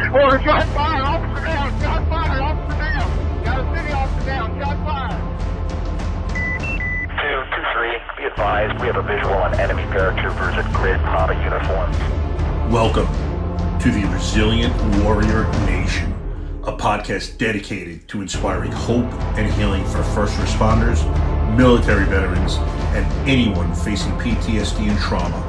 Or shot fire, officer down, shot fire, officer down. Got a city officer down, shot fire. 223, be advised, we have a visual on enemy paratroopers in grid Papa uniforms. Welcome to the Resilient Warrior Nation, a podcast dedicated to inspiring hope and healing for first responders, military veterans, and anyone facing PTSD and trauma.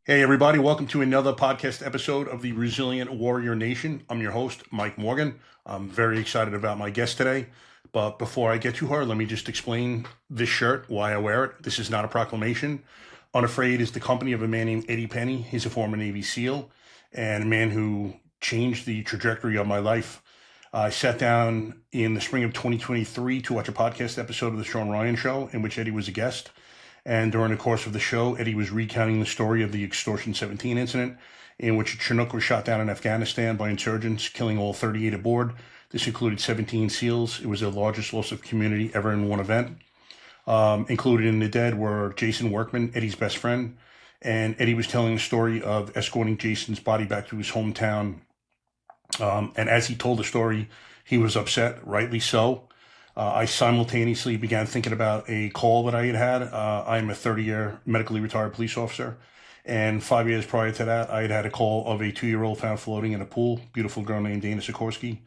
Hey everybody, welcome to another podcast episode of the Resilient Warrior Nation. I'm your host, Mike Morgan. I'm very excited about my guest today, but before I get to her, let me just explain this shirt, why I wear it. This is not a proclamation. Unafraid is the company of a man named Eddie Penny. He's a former Navy SEAL and a man who changed the trajectory of my life. I sat down in the spring of 2023 to watch a podcast episode of The Sean Ryan Show in which Eddie was a guest. And during the course of the show, Eddie was recounting the story of the Extortion 17 incident in which a Chinook was shot down in Afghanistan by insurgents, killing all 38 aboard. This included 17 SEALs. It was the largest loss of community ever in one event. Included in the dead were Jason Workman, Eddie's best friend. And Eddie was telling the story of escorting Jason's body back to his hometown. And as he told the story, he was upset, rightly so. I simultaneously began thinking about a call that I had. I'm a 30-year medically retired police officer. And 5 years prior to that, I had had a call of a 2-year-old found floating in a pool, beautiful girl named Dana Sikorsky.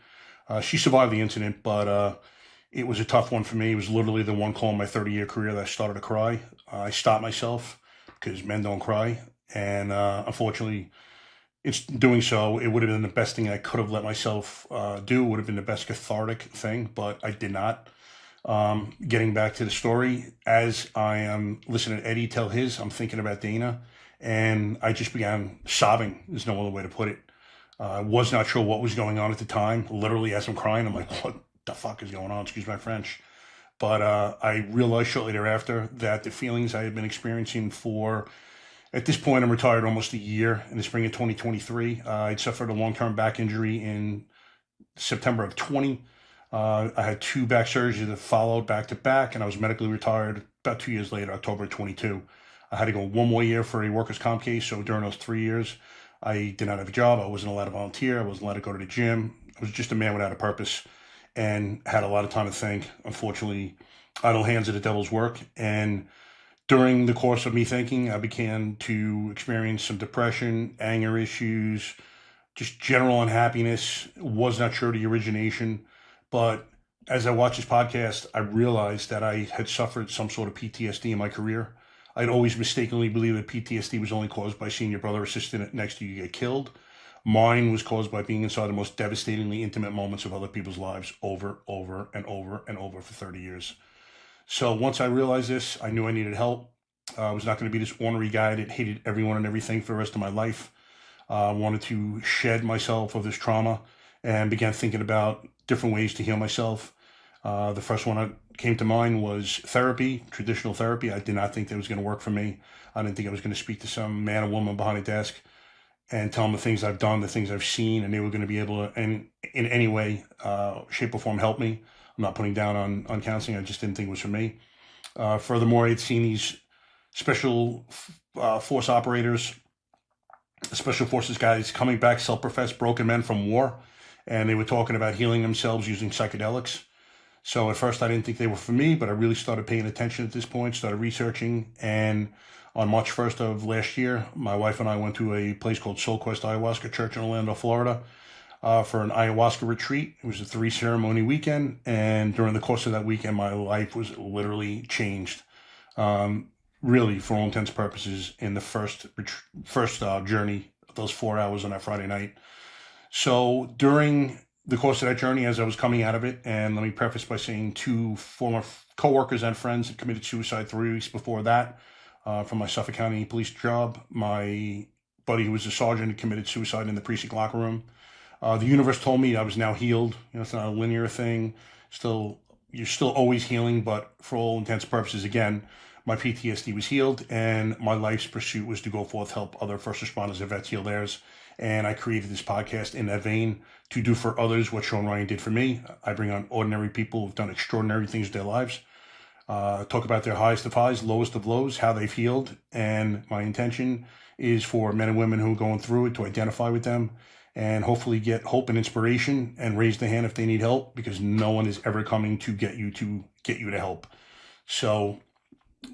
She survived the incident, but it was a tough one for me. It was literally the one call in my 30-year career that I started to cry. I stopped myself because men don't cry. And unfortunately, it's doing so, it would have been the best thing I could have let myself do, would have been the best cathartic thing, but I did not. Getting back to the story, as I am listening to Eddie tell his, I'm thinking about Dana, and I just began sobbing. There's no other way to put it. I was not sure what was going on at the time. Literally, as I'm crying, I'm like, what the fuck is going on? Excuse my French. But I realized shortly thereafter that the feelings I had been experiencing for, at this point, I'm retired almost a year in the spring of 2023. I'd suffered a long-term back injury in September of 20. I had 2 back surgeries that followed back to back, and I was medically retired about 2 years later, October of 22. I had to go 1 more year for a workers' comp case. So during those 3 years, I did not have a job. I wasn't allowed to volunteer. I wasn't allowed to go to the gym. I was just a man without a purpose and had a lot of time to think. Unfortunately, idle hands are the devil's work. And during the course of me thinking, I began to experience some depression, anger issues, just general unhappiness. Was not sure the origination, but as I watched this podcast, I realized that I had suffered some sort of PTSD in my career. I'd always mistakenly believed that PTSD was only caused by seeing your brother or sister next to you get killed. Mine was caused by being inside the most devastatingly intimate moments of other people's lives over and over for 30 years. So once I realized this, I knew I needed help. I was not going to be this ornery guy that hated everyone and everything for the rest of my life. I wanted to shed myself of this trauma and began thinking about different ways to heal myself. The first one that came to mind was therapy, traditional therapy. I did not think that was going to work for me. I didn't think I was going to speak to some man or woman behind a desk and tell them the things I've done, the things I've seen, and they were going to be able to, in any way, shape or form, help me. I'm not putting down on counseling. I just didn't think it was for me. Furthermore, I had seen these special force operators, special forces guys coming back, self-professed broken men from war, and they were talking about healing themselves using psychedelics. So at first I didn't think they were for me, but I really started paying attention at this point, started researching, and on March 1st of last year, my wife and I went to a place called Soul Quest Ayahuasca Church in Orlando, Florida, for an ayahuasca retreat. It was a 3-ceremony weekend, and during the course of that weekend, my life was literally changed. Really, for all intents and purposes, in the first journey, those 4 hours on that Friday night. So during the course of that journey, as I was coming out of it, and let me preface by saying 2 former coworkers and friends had committed suicide 3 weeks before that from my Suffolk County police job. My buddy, who was a sergeant, had committed suicide in the precinct locker room. The universe told me I was now healed. It's not a linear thing. You're still always healing, but for all intents and purposes, again, my PTSD was healed, and my life's pursuit was to go forth, help other first responders and vets heal theirs. And I created this podcast in that vein to do for others what Sean Ryan did for me. I bring on ordinary people who've done extraordinary things with their lives, talk about their highest of highs, lowest of lows, how they've healed. And my intention is for men and women who are going through it to identify with them and hopefully get hope and inspiration and raise the hand if they need help, because no one is ever coming to get you to help. So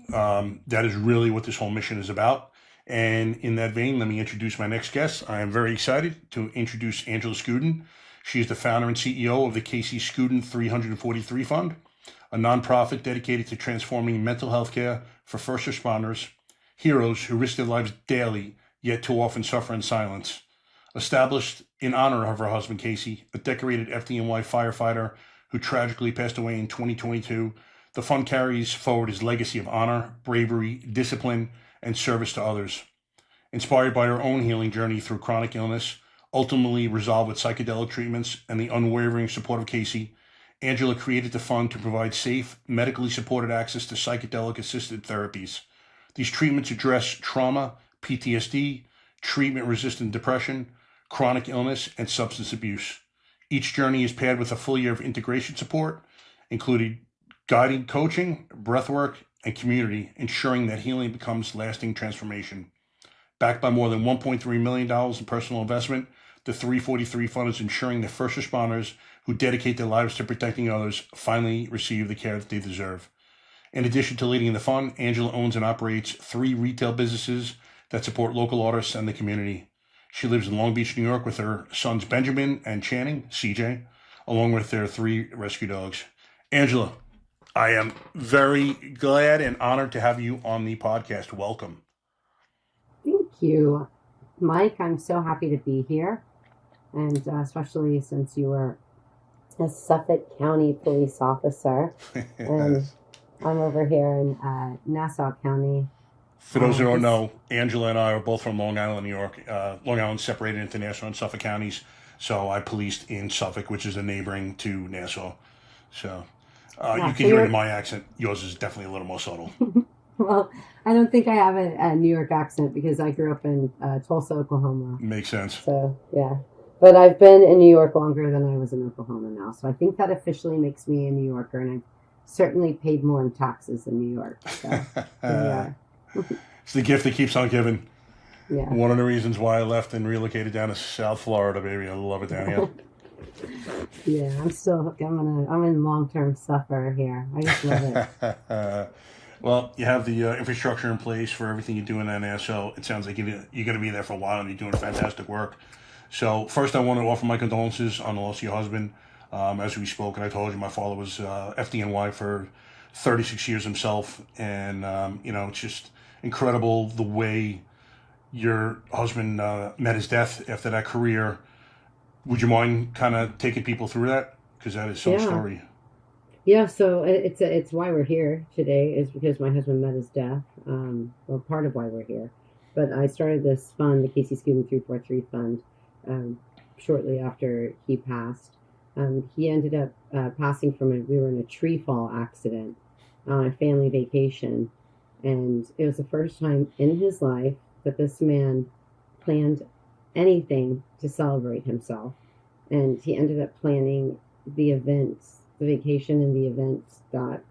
that is really what this whole mission is about. And in that vein, let me introduce my next guest. I am very excited to introduce Angela Skudin. She is the founder and CEO of the Casey Skudin 343 Fund, a nonprofit dedicated to transforming mental health care for first responders, heroes who risk their lives daily, yet too often suffer in silence. Established in honor of her husband, Casey, a decorated FDNY firefighter who tragically passed away in 2022, the fund carries forward his legacy of honor, bravery, discipline, and service to others. Inspired by her own healing journey through chronic illness, ultimately resolved with psychedelic treatments and the unwavering support of Casey, Angela created the fund to provide safe, medically supported access to psychedelic-assisted therapies. These treatments address trauma, PTSD, treatment-resistant depression, chronic illness, and substance abuse. Each journey is paired with a full year of integration support, including guiding coaching, breathwork, and community, ensuring that healing becomes lasting transformation. Backed by more than $1.3 million in personal investment, the 343 Fund is ensuring that first responders who dedicate their lives to protecting others finally receive the care that they deserve. In addition to leading the fund, Angela owns and operates 3 retail businesses that support local artists and the community. She lives in Long Beach, New York with her sons Benjamin and Channing, CJ, along with their 3 rescue dogs. Angela, I am very glad and honored to have you on the podcast. Welcome. Thank you, Mike. I'm so happy to be here, and especially since you were a Suffolk County police officer, and I'm over here in Nassau County. For those who don't know, Angela and I are both from Long Island, New York. Long Island separated into Nassau and Suffolk counties, so I policed in Suffolk, which is a neighboring to Nassau. So you can hear it in my accent. Yours is definitely a little more subtle. Well, I don't think I have a New York accent because I grew up in Tulsa, Oklahoma. Makes sense. So, yeah. But I've been in New York longer than I was in Oklahoma now. So I think that officially makes me a New Yorker, and I've certainly paid more in taxes in New York. So, yeah. It's the gift that keeps on giving. Yeah. One of the reasons why I left and relocated down to South Florida, baby. I love it down here. Yeah, I'm in long-term suffer here. I just love it. Well, you have the infrastructure in place for everything you're doing down there, so it sounds like you're going to be there for a while, and you're doing fantastic work. So first, I want to offer my condolences on the loss of your husband. As we spoke, and I told you, my father was FDNY for 36 years himself, and it's just incredible the way your husband met his death after that career. Would you mind kind of taking people through that? Because that is some story. Yeah, so it's why we're here today is because my husband met his death. Well, part of why we're here. But I started this fund, the Casey Skudin 343 Fund, shortly after he passed. He ended up passing we were in a tree fall accident on a family vacation. And it was the first time in his life that this man planned anything to celebrate himself. And he ended up planning the events, the vacation and the events that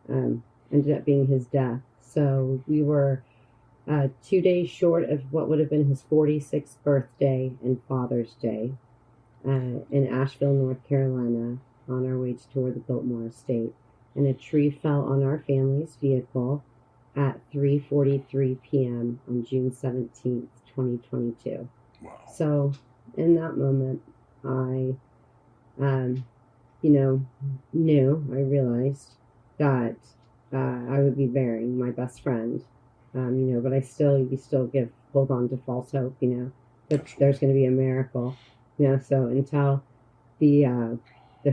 ended up being his death. So we were 2 days short of what would have been his 46th birthday and Father's Day in Asheville, North Carolina, on our way toward the Biltmore estate. And a tree fell on our family's vehicle at 3:43 p.m. on June 17th, 2022. Wow. So in that moment, I realized that I would be burying my best friend, but you still hold on to false hope, that there's going to be a miracle, so until the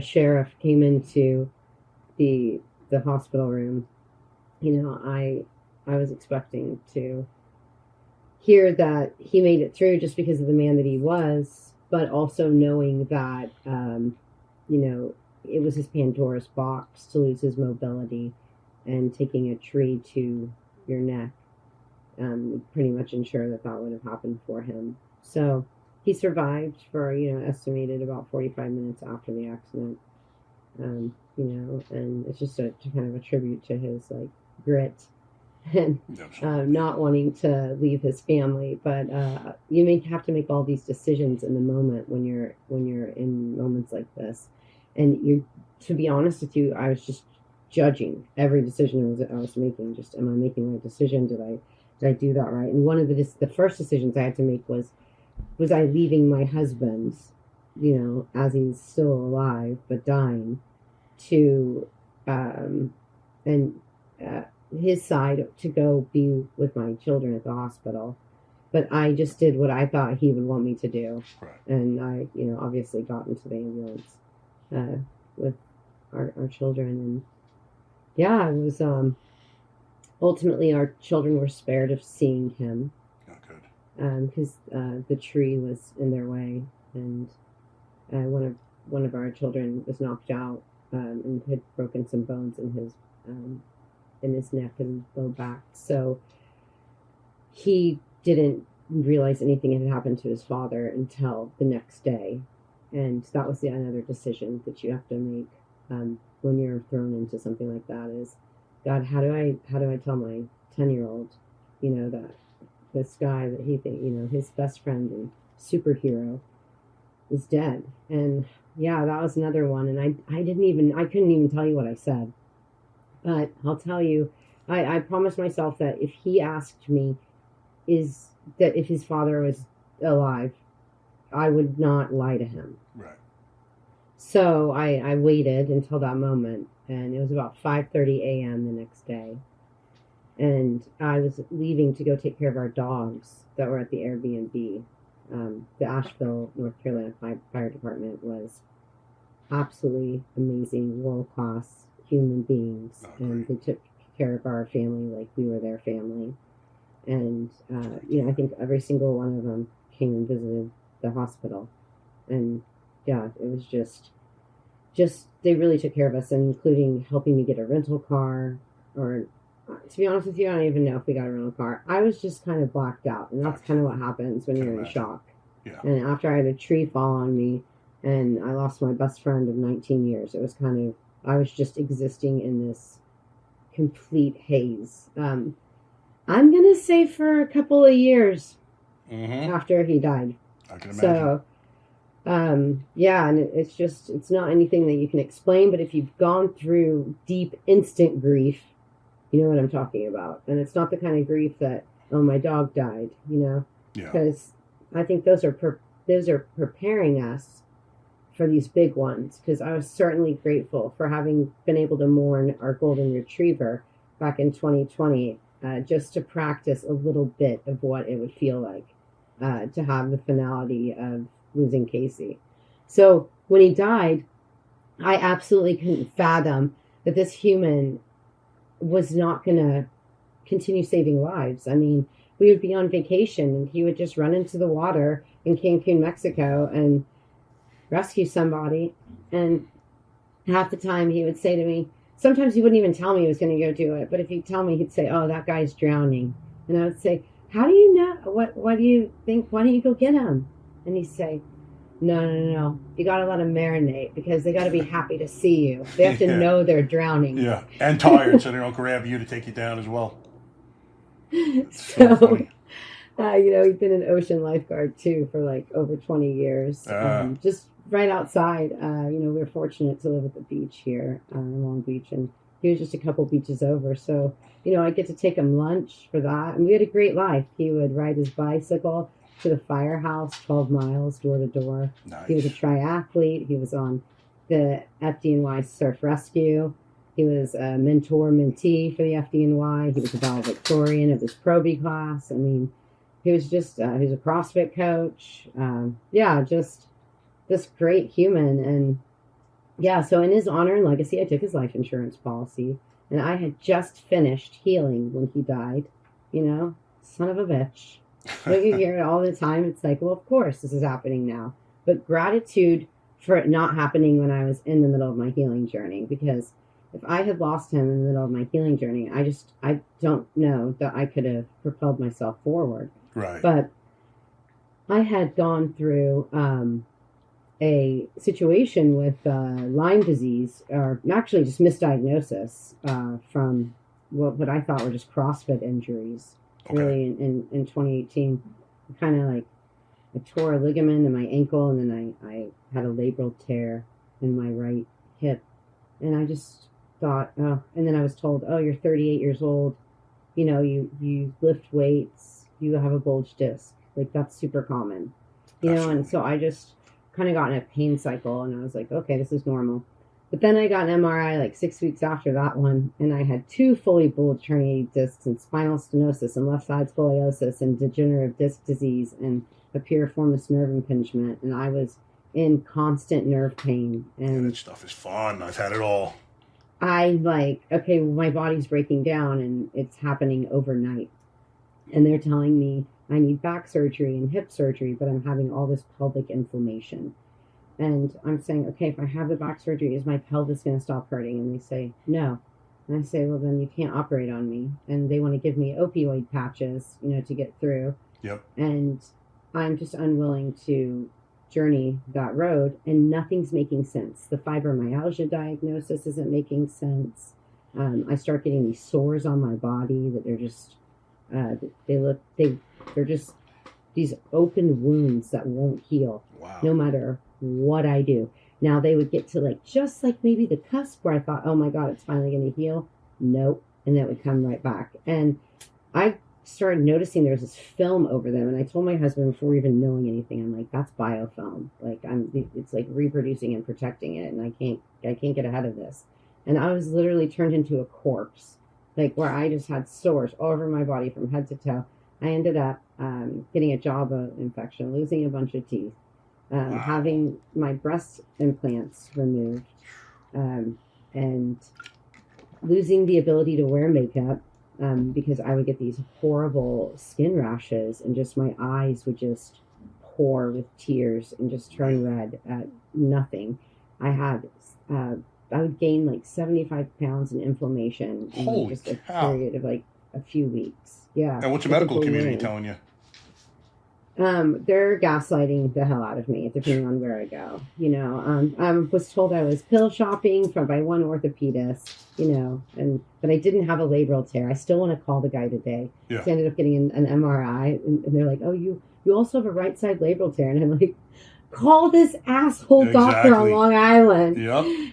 sheriff came into the hospital room, I was expecting to hear that he made it through just because of the man that he was, but also knowing that, it was his Pandora's box to lose his mobility, and taking a tree to your neck pretty much ensure that would have happened for him. So he survived for, estimated about 45 minutes after the accident, and it's just to kind of a tribute to his grit and Absolutely. not wanting to leave his family. But you have to make all these decisions in the moment when you're in moments like this. And to be honest with you, I was just judging every decision I was making. Just, am I making the right decision? Did I do that right? And one of the first decisions I had to make was I leaving my husband, as he's still alive but dying, to and his side to go be with my children at the hospital. But I just did what I thought he would want me to do, Right. and I, obviously got into the ambulance with our children, and yeah, it was ultimately our children were spared of seeing him. Oh, good. Because the tree was in their way, and one of our children was knocked out and had broken some bones in his neck and low back. So he didn't realize anything had happened to his father until the next day, and that was another decision that you have to make when you're thrown into something like that. Is, God, how do I tell my 10-year-old, that this guy that he his best friend and superhero is dead? And yeah, that was another one. And I couldn't even tell you what I said, but I'll tell you, I promised myself that if he asked me if his father was alive, I would not lie to him. Right. So I waited until that moment, and it was about 5:30 a.m. the next day. And I was leaving to go take care of our dogs that were at the Airbnb. The Asheville, North Carolina Fire Department was absolutely amazing, world-class human beings. And they took care of our family like we were their family. And, I think every single one of them came and visited the hospital. And, yeah, it was just they really took care of us, including helping me get a rental car. Or, to be honest with you, I don't even know if we got a rental car. I was just kind of blacked out, and that's kind of what happens when you're in shock. Yeah. And after I had a tree fall on me, and I lost my best friend of 19 years, it was I was just existing in this complete haze. I'm going to say for a couple of years after he died. I can imagine. So, yeah, and it's not anything that you can explain, but if you've gone through deep, instant grief, you know what I'm talking about. And it's not the kind of grief that, oh, my dog died, Yeah. Because I think those are preparing us for these big ones. Because I was certainly grateful for having been able to mourn our golden retriever back in 2020, just to practice a little bit of what it would feel like to have the finality of losing Casey. So when he died, I absolutely couldn't fathom that this human was not going to continue saving lives. I mean, we would be on vacation and he would just run into the water in Cancun, Mexico, and rescue somebody. And half the time he would say to me, sometimes he wouldn't even tell me he was going to go do it, but if he'd tell me, he'd say, oh, that guy's drowning. And I would say, how do you know? What do you think? Why don't you go get him? And he'd say, no. You got to let them marinate because they got to be happy to see you. They have to know they're drowning. Yeah, and tired, so they don't grab you to take you down as well. So funny. He's been an ocean lifeguard too for like over 20 years. Just right outside. We were fortunate to live at the beach here in Long Beach, and he was just a couple beaches over. So, I get to take him lunch for that, and we had a great life. He would ride his bicycle to the firehouse, 12 miles door to door. Nice. He was a triathlete. He was on the FDNY Surf Rescue. He was a mentor-mentee for the FDNY. He was a valedictorian of his Proby class. I mean, he was just, he was a CrossFit coach. Just this great human. And yeah, so in his honor and legacy, I took his life insurance policy. And I had just finished healing when he died. Son of a bitch. But you hear it all the time. It's like, well, of course this is happening now. But gratitude for it not happening when I was in the middle of my healing journey. Because if I had lost him in the middle of my healing journey, I don't know that I could have propelled myself forward. Right. But I had gone through a situation with Lyme disease, or actually just misdiagnosis from what I thought were just CrossFit injuries. Okay. Really, in 2018, kind of like I tore a ligament in my ankle, and then I had a labral tear in my right hip, and I just thought, oh, and then I was told, oh, you're 38 years old, you know, you lift weights, you have a bulged disc, like that's super common, you know. Absolutely. And so I just kind of got in a pain cycle, and I was like, okay, this is normal. But then I got an MRI like 6 weeks after that one, and I had 2 fully bulged herniated discs and spinal stenosis and left side scoliosis and degenerative disc disease and a piriformis nerve impingement, and I was in constant nerve pain. And that stuff is fun. I've had it all. I'm like, okay, well, my body's breaking down, and it's happening overnight. And they're telling me I need back surgery and hip surgery, but I'm having all this pelvic inflammation. And I'm saying, okay, if I have the back surgery, is my pelvis going to stop hurting? And they say, no. And I say, well, then you can't operate on me. And they want to give me opioid patches, you know, to get through. Yep. And I'm just unwilling to journey that road, and nothing's making sense. The fibromyalgia diagnosis isn't making sense. I start getting these sores on my body that they're just, they're just these open wounds that won't heal. Wow. No matter what I do. Now they would get to like, just like maybe the cusp where I thought, oh my God, it's finally going to heal. Nope. And that would come right back. And I started noticing there's this film over them. And I told my husband before even knowing anything, I'm like, that's biofilm. Like it's like reproducing and protecting it. And I can't get ahead of this. And I was literally turned into a corpse, like where I just had sores all over my body from head to toe. I ended up getting a Java infection, losing a bunch of teeth. Having my breast implants removed, and losing the ability to wear makeup because I would get these horrible skin rashes, and just my eyes would just pour with tears and just turn red at nothing. I would gain like 75 pounds in inflammation in like just a period of like a few weeks. Yeah. And what's the medical community telling you? They're gaslighting the hell out of me, depending on where I go. You know, I was told I was pill shopping by one orthopedist, you know, but I didn't have a labral tear. I still want to call the guy today. Yeah. So I ended up getting an MRI, and they're like, oh, you also have a right side labral tear. And I'm like, call this asshole doctor on Long Island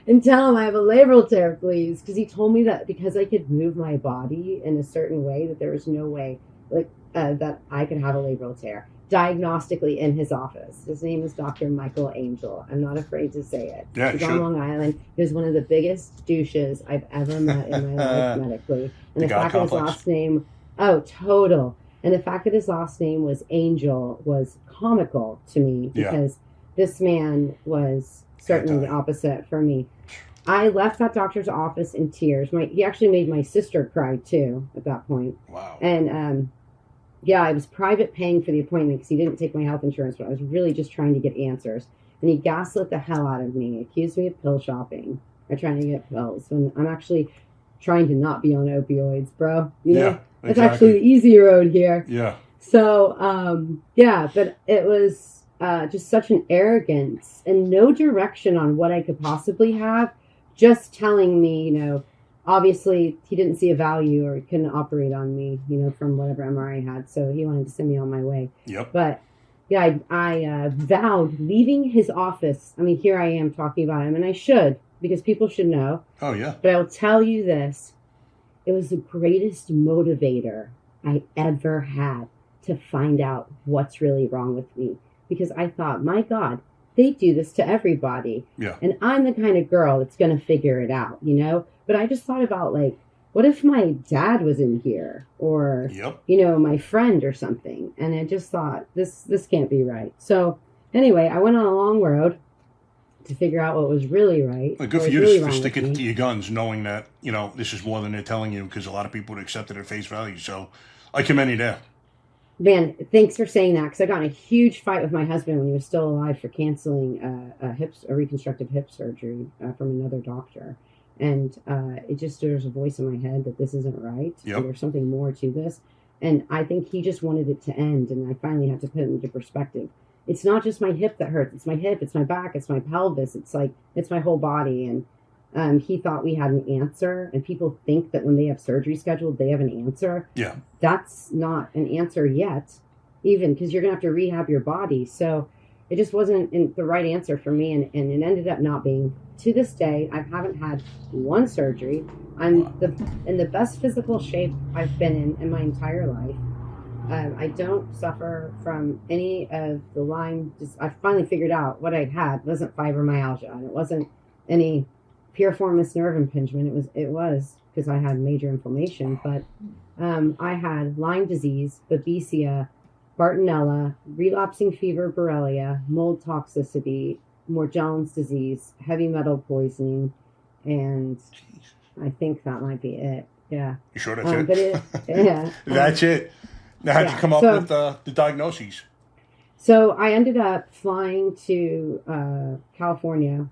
and tell him I have a labral tear, please. Because he told me that because I could move my body in a certain way, that there was no way that I could have a labral tear. Diagnostically in his office. His name is Dr. Michael Angel. I'm not afraid to say it. Yeah, he's on Long Island. He was one of the biggest douches I've ever met in my life medically. And the fact that his last name, total. And the fact that his last name was Angel was comical to me because this man was certainly the opposite for me. I left that doctor's office in tears. He actually made my sister cry too at that point. Wow. And I was private paying for the appointment because he didn't take my health insurance, but I was really just trying to get answers. And he gaslit the hell out of me, accused me of pill shopping or trying to get pills. When I'm actually trying to not be on opioids, bro. You know? It's actually the easy road here. Yeah. So, but it was just such an arrogance and no direction on what I could possibly have. Just telling me, you know, obviously, he didn't see a value or he couldn't operate on me, you know, from whatever MRI I had. So he wanted to send me on my way. Yep. But, yeah, I vowed leaving his office. I mean, here I am talking about him, and I should, because people should know. Oh, yeah. But I will tell you this. It was the greatest motivator I ever had to find out what's really wrong with me. Because I thought, my God, they do this to everybody. Yeah. And I'm the kind of girl that's going to figure it out, you know? But I just thought about, like, what if my dad was in here? Or, you know, my friend or something. And I just thought, this can't be right. So, anyway, I went on a long road to figure out what was really right. Well, good for you for sticking to your guns, knowing that, you know, this is more than they're telling you, because a lot of people would accept it at face value. So, I commend you there. Man, thanks for saying that, because I got in a huge fight with my husband when he was still alive for canceling a reconstructive hip surgery from another doctor. And there's a voice in my head that this isn't right. Yep. There's something more to this. And I think he just wanted it to end, and I finally had to put it into perspective. It's not just my hip that hurts. It's my hip, it's my back, it's my pelvis. It's like, it's my whole body. And He thought we had an answer, and people think that when they have surgery scheduled, they have an answer. Yeah. That's not an answer yet, even because you're going to have to rehab your body. So it just wasn't the right answer for me, and it ended up not being. To this day, I haven't had one surgery. I'm in the best physical shape I've been in my entire life. I don't suffer from any of the Lyme. I finally figured out what I had. It wasn't fibromyalgia, and it wasn't any piriformis nerve impingement. It was because I had major inflammation. But I had Lyme disease, Babesia, Bartonella, relapsing fever, Borrelia, mold toxicity, Morgellons disease, heavy metal poisoning, and I think that might be it. Yeah. You sure that's it? Yeah. That's it. Now, how'd you come up with the diagnoses? So I ended up flying to California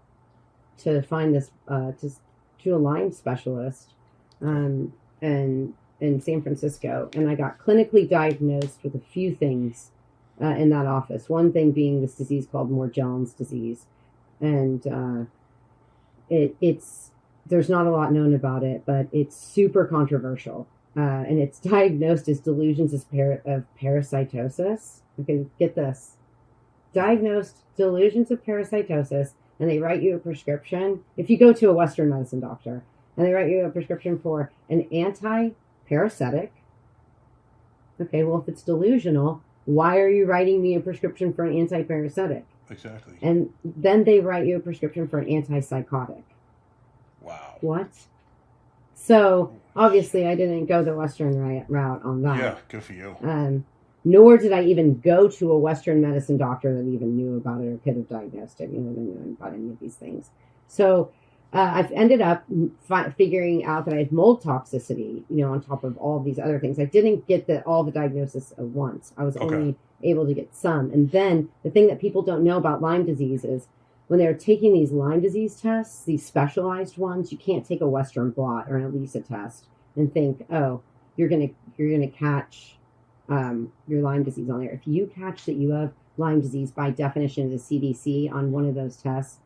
to find this to a Lyme specialist, and in San Francisco, and I got clinically diagnosed with a few things in that office. One thing being this disease called Morgellons disease, and it's there's not a lot known about it, but it's super controversial, and it's diagnosed as delusions of parasitosis. Okay, get this: diagnosed delusions of parasitosis, and they write you a prescription. If you go to a Western medicine doctor, and they write you a prescription for an anti-parasitic. Okay, well, if it's delusional, why are you writing me a prescription for an anti-parasitic? Exactly. And then they write you a prescription for an antipsychotic. Wow. What? So, obviously, I didn't go the Western route on that. Yeah, good for you. Nor did I even go to a Western medicine doctor that even knew about it or could have diagnosed it. Didn't know about any of these things. So, I've ended up figuring out that I had mold toxicity, on top of all of these other things. I didn't get all the diagnosis at once. I was only able to get some. And then the thing that people don't know about Lyme disease is when they're taking these Lyme disease tests, these specialized ones, you can't take a Western blot or an ELISA test and think, oh, you're gonna catch your Lyme disease on there. If you catch that you have Lyme disease by definition of the CDC on one of those tests,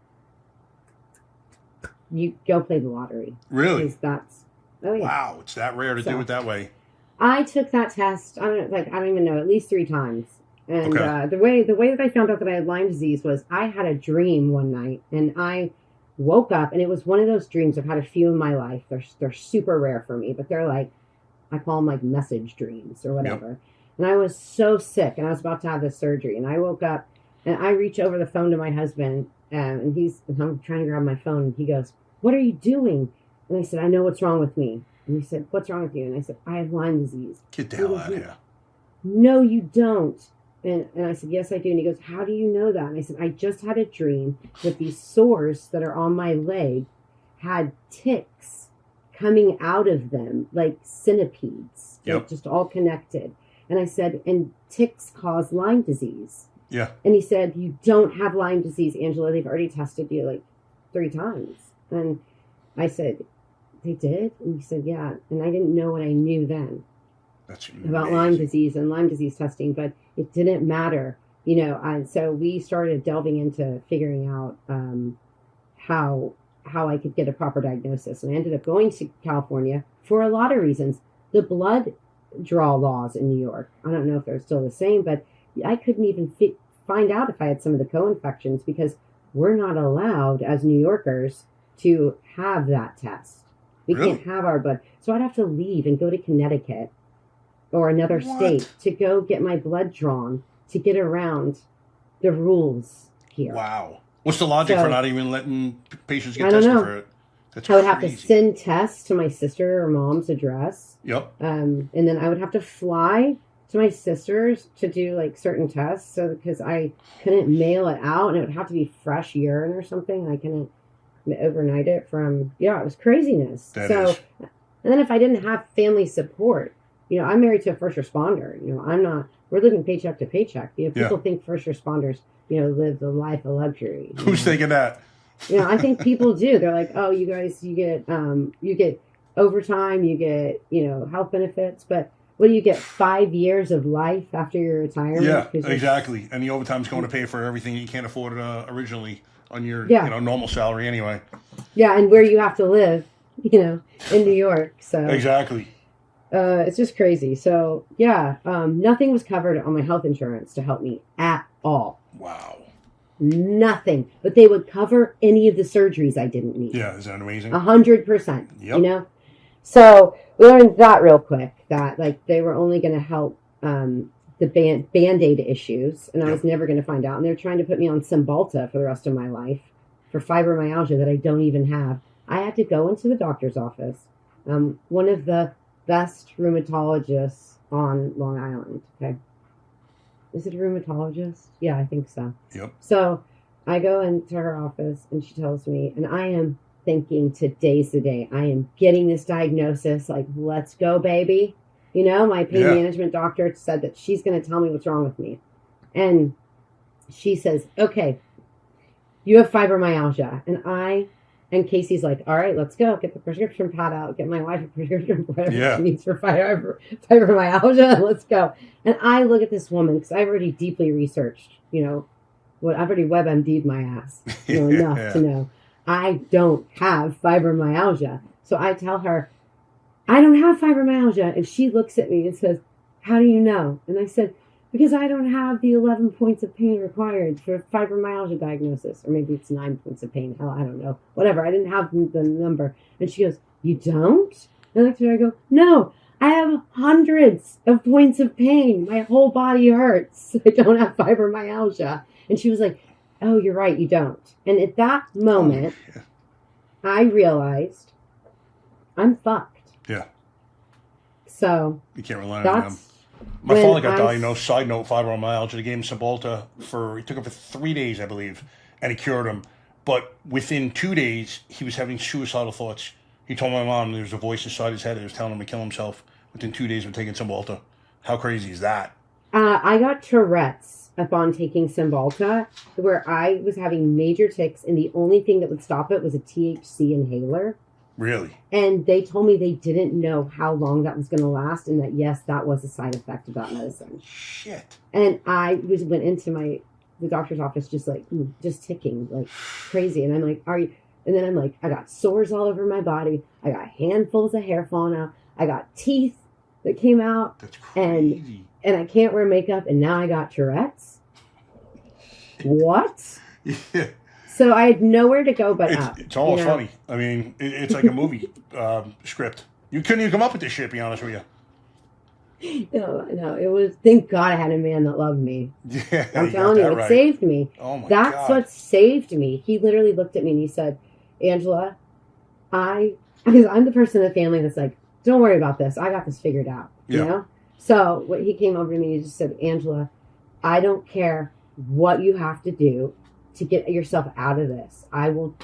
you go play the lottery. Really? That's wow, it's that rare to do it that way. I took that test. I don't even know, at least 3 times. And the way that I found out that I had Lyme disease was I had a dream one night, and I woke up, and it was one of those dreams. I've had a few in my life. They're super rare for me, but they're like, I call them like message dreams or whatever. Yep. And I was so sick, and I was about to have this surgery, and I woke up, and I reach over the phone to my husband, and I'm trying to grab my phone, and he goes, "What are you doing?" And I said, "I know what's wrong with me." And he said, "What's wrong with you?" And I said, "I have Lyme disease." Get the hell out of here. "No, you don't." And I said, "Yes, I do." And he goes, "How do you know that?" And I said, "I just had a dream that these sores that are on my leg had ticks coming out of them, like centipedes, like just all connected." And I said, "And ticks cause Lyme disease." Yeah. And he said, "You don't have Lyme disease, Angela. They've already tested you like 3 times. And I said, "They did?" And he said, "Yeah." And I didn't know what I knew then about Lyme disease and Lyme disease testing, but it didn't matter, And so we started delving into figuring out how I could get a proper diagnosis. And I ended up going to California for a lot of reasons. The blood draw laws in New York, I don't know if they're still the same, but I couldn't even find out if I had some of the co-infections because we're not allowed as New Yorkers to have that test. We can't have our blood. So I'd have to leave and go to Connecticut or another state to go get my blood drawn to get around the rules here. Wow. What's the logic for not even letting patients get tested for it? That's crazy. I would have to send tests to my sister or mom's address. Yep. And then I would have to fly to my sister's to do like certain tests. So because I couldn't mail it out and it would have to be fresh urine or something. I couldn't overnight it from, it was craziness. That is. And then if I didn't have family support, I'm married to a first responder. We're living paycheck to paycheck. People think first responders, live the life of luxury. Who's thinking that? I think people do. They're like, "Oh, you guys, you get overtime, you get, health benefits." But what do you get, 5 years of life after your retirement? Yeah, 'Cause exactly. And the overtime's going to pay for everything you can't afford originally on your Yeah. normal salary anyway. Yeah, and where you have to live, in New York. So Exactly. it's just crazy. So yeah, nothing was covered on my health insurance to help me at all. Wow. Nothing. But they would cover any of the surgeries I didn't need. Yeah, is that amazing? 100%. Yep. So we learned that real quick, that like they were only going to help the Band-Aid issues, and I was never going to find out. And they're trying to put me on Cymbalta for the rest of my life for fibromyalgia that I don't even have. I had to go into the doctor's office. One of the best rheumatologists on Long Island. Okay. Is it a rheumatologist? Yeah, I think so. Yep. So I go into her office and she tells me, and I am thinking today's the day. I am getting this diagnosis. Like, let's go, baby. My pain management doctor said that she's going to tell me what's wrong with me. And she says, okay, you have fibromyalgia. And Casey's like, all right, let's go. Get the prescription pad out. Get my wife a prescription for whatever she needs for fibromyalgia. Let's go. And I look at this woman, because I've already deeply researched, I've already WebMD'd my ass, enough to know I don't have fibromyalgia. So I tell her, I don't have fibromyalgia. And she looks at me and says, how do you know? And I said, because I don't have the 11 points of pain required for fibromyalgia diagnosis. Or maybe it's 9 points of pain. Hell, I don't know. Whatever. I didn't have the number. And she goes, you don't? And I go, no, I have hundreds of points of pain. My whole body hurts. I don't have fibromyalgia. And she was like, oh, you're right, you don't. And at that moment, I realized I'm fucked. Yeah. So you can't rely on them. My father got diagnosed, side note, fibromyalgia. They gave him Cymbalta he took it for 3 days, I believe, and it cured him. But within 2 days, he was having suicidal thoughts. He told my mom there was a voice inside his head that was telling him to kill himself. Within 2 days of taking Cymbalta. How crazy is that? I got Tourette's upon taking Cymbalta, where I was having major tics, and the only thing that would stop it was a THC inhaler. Really? And they told me they didn't know how long that was going to last, and that, yes, that was a side effect of that medicine. Shit. And I went into the doctor's office just ticking like crazy. And I'm like, are you? And then I'm like, I got sores all over my body. I got handfuls of hair falling out. I got teeth that came out. That's crazy. And I can't wear makeup, and now I got Tourette's. What? Yeah. So I had nowhere to go but up. It's almost funny. I mean, it's like a movie script. You couldn't even come up with this shit, to be honest with you. No, it was, thank God I had a man that loved me. Yeah, I'm telling you, it saved me. Oh my God. That's what saved me. He literally looked at me and he said, Angela, because I'm the person in the family that's like, don't worry about this. I got this figured out. You know? So what he came over to me and he just said, Angela, I don't care what you have to do to get yourself out of this. I will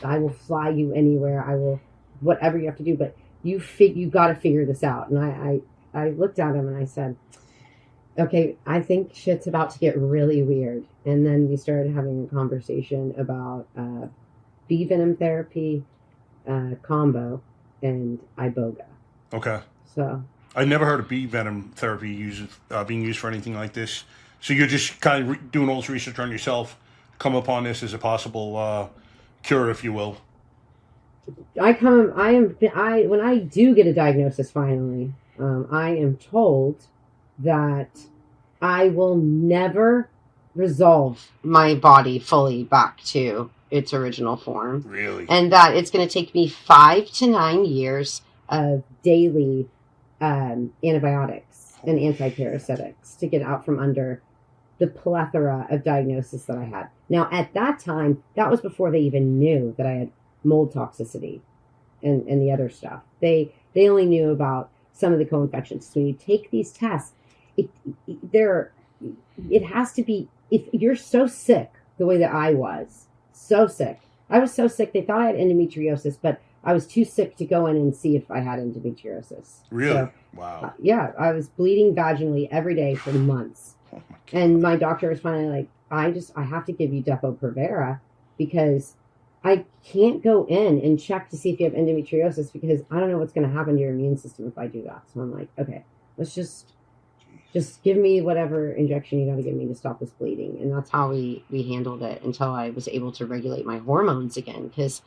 fly you anywhere. I will, whatever you have to do, but you got to figure this out. And I looked at him and I said, okay, I think shit's about to get really weird. And then we started having a conversation about bee venom therapy, combo, and iboga. Okay. So I never heard of bee venom therapy being used for anything like this. So you're just kind of doing all this research on yourself, come upon this as a possible cure, if you will. when I do get a diagnosis finally, I am told that I will never resolve my body fully back to its original form. Really? And that it's going to take me 5 to 9 years of daily antibiotics and antiparasitics to get out from under the plethora of diagnosis that I had. Now, at that time, that was before they even knew that I had mold toxicity and the other stuff. They only knew about some of the co-infections. So when you take these tests, it has to be, if you're so sick the way that I was, so sick. I was so sick, they thought I had endometriosis, but I was too sick to go in and see if I had endometriosis. Really? So, wow. Yeah, I was bleeding vaginally every day for months. Oh my God. And my doctor was finally like, I have to give you Depo-Provera because I can't go in and check to see if you have endometriosis because I don't know what's going to happen to your immune system if I do that. So I'm like, okay, let's just just give me whatever injection you got to give me to stop this bleeding. And that's how we handled it until I was able to regulate my hormones again. Because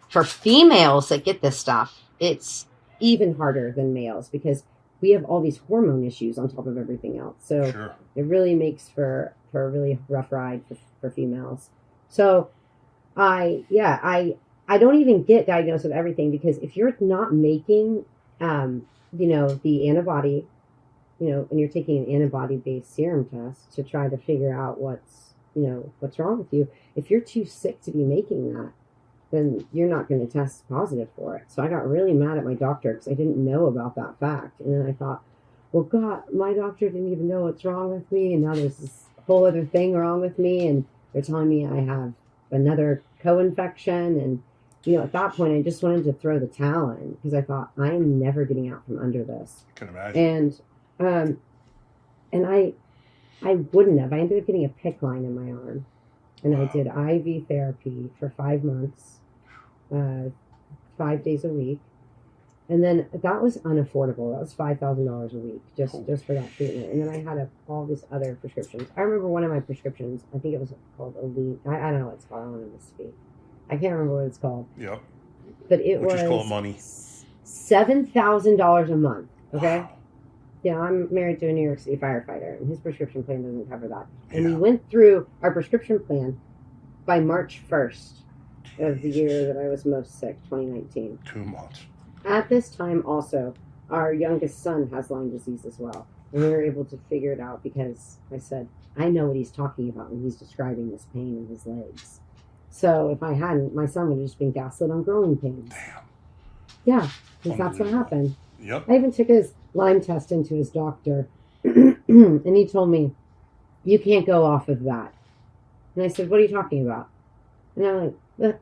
for females that get this stuff, it's even harder than males because we have all these hormone issues on top of everything else. So Sure. it really makes for a really rough ride for females. So I don't even get diagnosed with everything because if you're not making, the antibody, and you're taking an antibody-based serum test to try to figure out what's wrong with you. If you're too sick to be making that, then you're not going to test positive for it. So I got really mad at my doctor because I didn't know about that fact. And then I thought, well, God, my doctor didn't even know what's wrong with me. And now there's this whole other thing wrong with me. And they're telling me I have another co-infection. And, at that point, I just wanted to throw the towel in because I thought, I am never getting out from under this. I can imagine. And I wouldn't have. I ended up getting a PICC line in my arm. And I did IV therapy for 5 months. 5 days a week, and then that was unaffordable. That was $5,000 a week just for that treatment. And then I had all these other prescriptions. I remember one of my prescriptions. I think it was called Elite. I don't know what it's called. I don't want to misspeak. I can't remember what it's called. Yep. But it Which was is called money. $7,000 a month. Okay. Wow. Yeah, I'm married to a New York City firefighter, and his prescription plan doesn't cover that. And we went through our prescription plan by March 1st. Of the year that I was most sick, 2019. 2 months. At this time, also, our youngest son has Lyme disease as well. And we were able to figure it out because I said, I know what he's talking about when he's describing this pain in his legs. So if I hadn't, my son would have just been gaslit on growing pains. Damn. Yeah, because that's what happened. Yep. I even took his Lyme test into his doctor, and he told me, you can't go off of that. And I said, what are you talking about? And I'm like,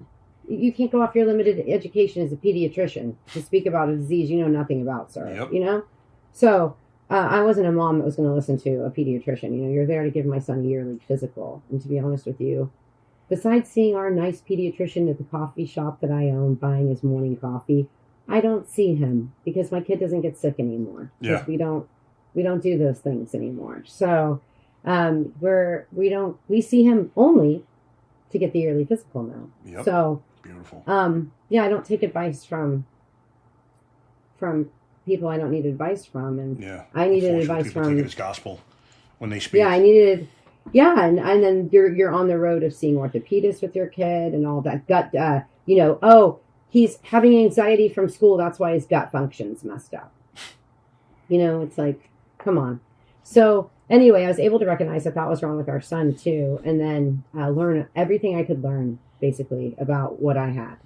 you can't go off your limited education as a pediatrician to speak about a disease you know nothing about, sir. Yep. So I wasn't a mom that was going to listen to a pediatrician. You're there to give my son a yearly physical. And to be honest with you, besides seeing our nice pediatrician at the coffee shop that I own, buying his morning coffee, I don't see him because my kid doesn't get sick anymore. Yeah. We don't do those things anymore. So we see him only to get the yearly physical now. Yep. So beautiful. I don't take advice from people I don't need advice from, and I needed advice people from. Take it as gospel when they speak. Yeah, I needed. Yeah, and then you're on the road of seeing orthopedists with your kid and all that gut. He's having anxiety from school. That's why his gut function's messed up. It's like, come on. So anyway, I was able to recognize that was wrong with our son too, and then learn everything I could learn basically about what I had,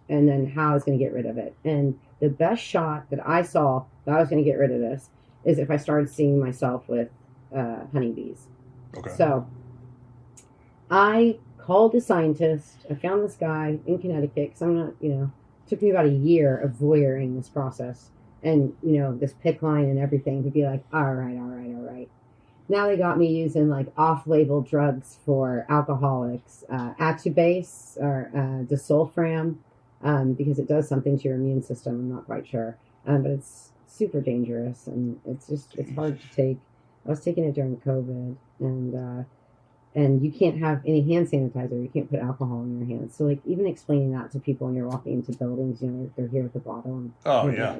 and then how I was going to get rid of it. And the best shot that I saw that I was going to get rid of this is if I started seeing myself with honeybees. Okay. So I called a scientist. I found this guy in Connecticut because I'm not, it took me about a year of voyeuring this process and, this PICC line and everything to be like, all right. Now they got me using like off-label drugs for alcoholics, Atubase or disulfiram, because it does something to your immune system. I'm not quite sure, but it's super dangerous and it's hard to take. I was taking it during COVID, and you can't have any hand sanitizer. You can't put alcohol in your hands. So like even explaining that to people when you're walking into buildings, they're here at the bottom. Oh yeah.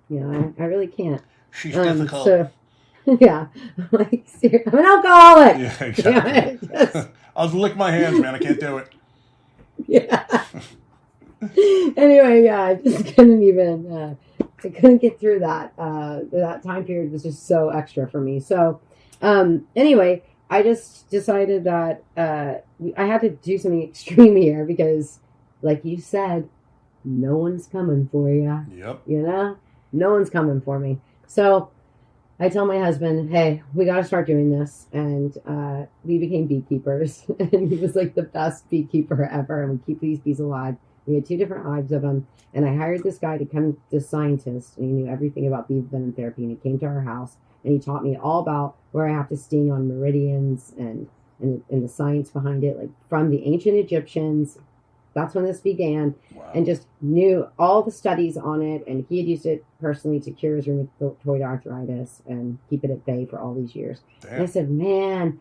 Like, I really can't. She's difficult. So, yeah, like I'm an alcoholic. Yeah, exactly. I'll lick my hands, man. I can't do it. Yeah. Anyway, yeah, I just couldn't even. I couldn't get through that. That time period was just so extra for me. So, anyway, I just decided that I had to do something extreme here because, like you said, no one's coming for you. Yep. No one's coming for me. So I tell my husband, hey, we got to start doing this. And we became beekeepers. And he was like the best beekeeper ever. And we keep these bees alive. We had 2 different hives of them. And I hired this guy to come, this scientist. And he knew everything about bee venom therapy. And he came to our house. And he taught me all about where I have to sting on meridians and the science behind it. Like from the ancient Egyptians That's when this began. Wow. And just knew all the studies on it. And he had used it personally to cure his rheumatoid arthritis and keep it at bay for all these years. Damn. And I said, man,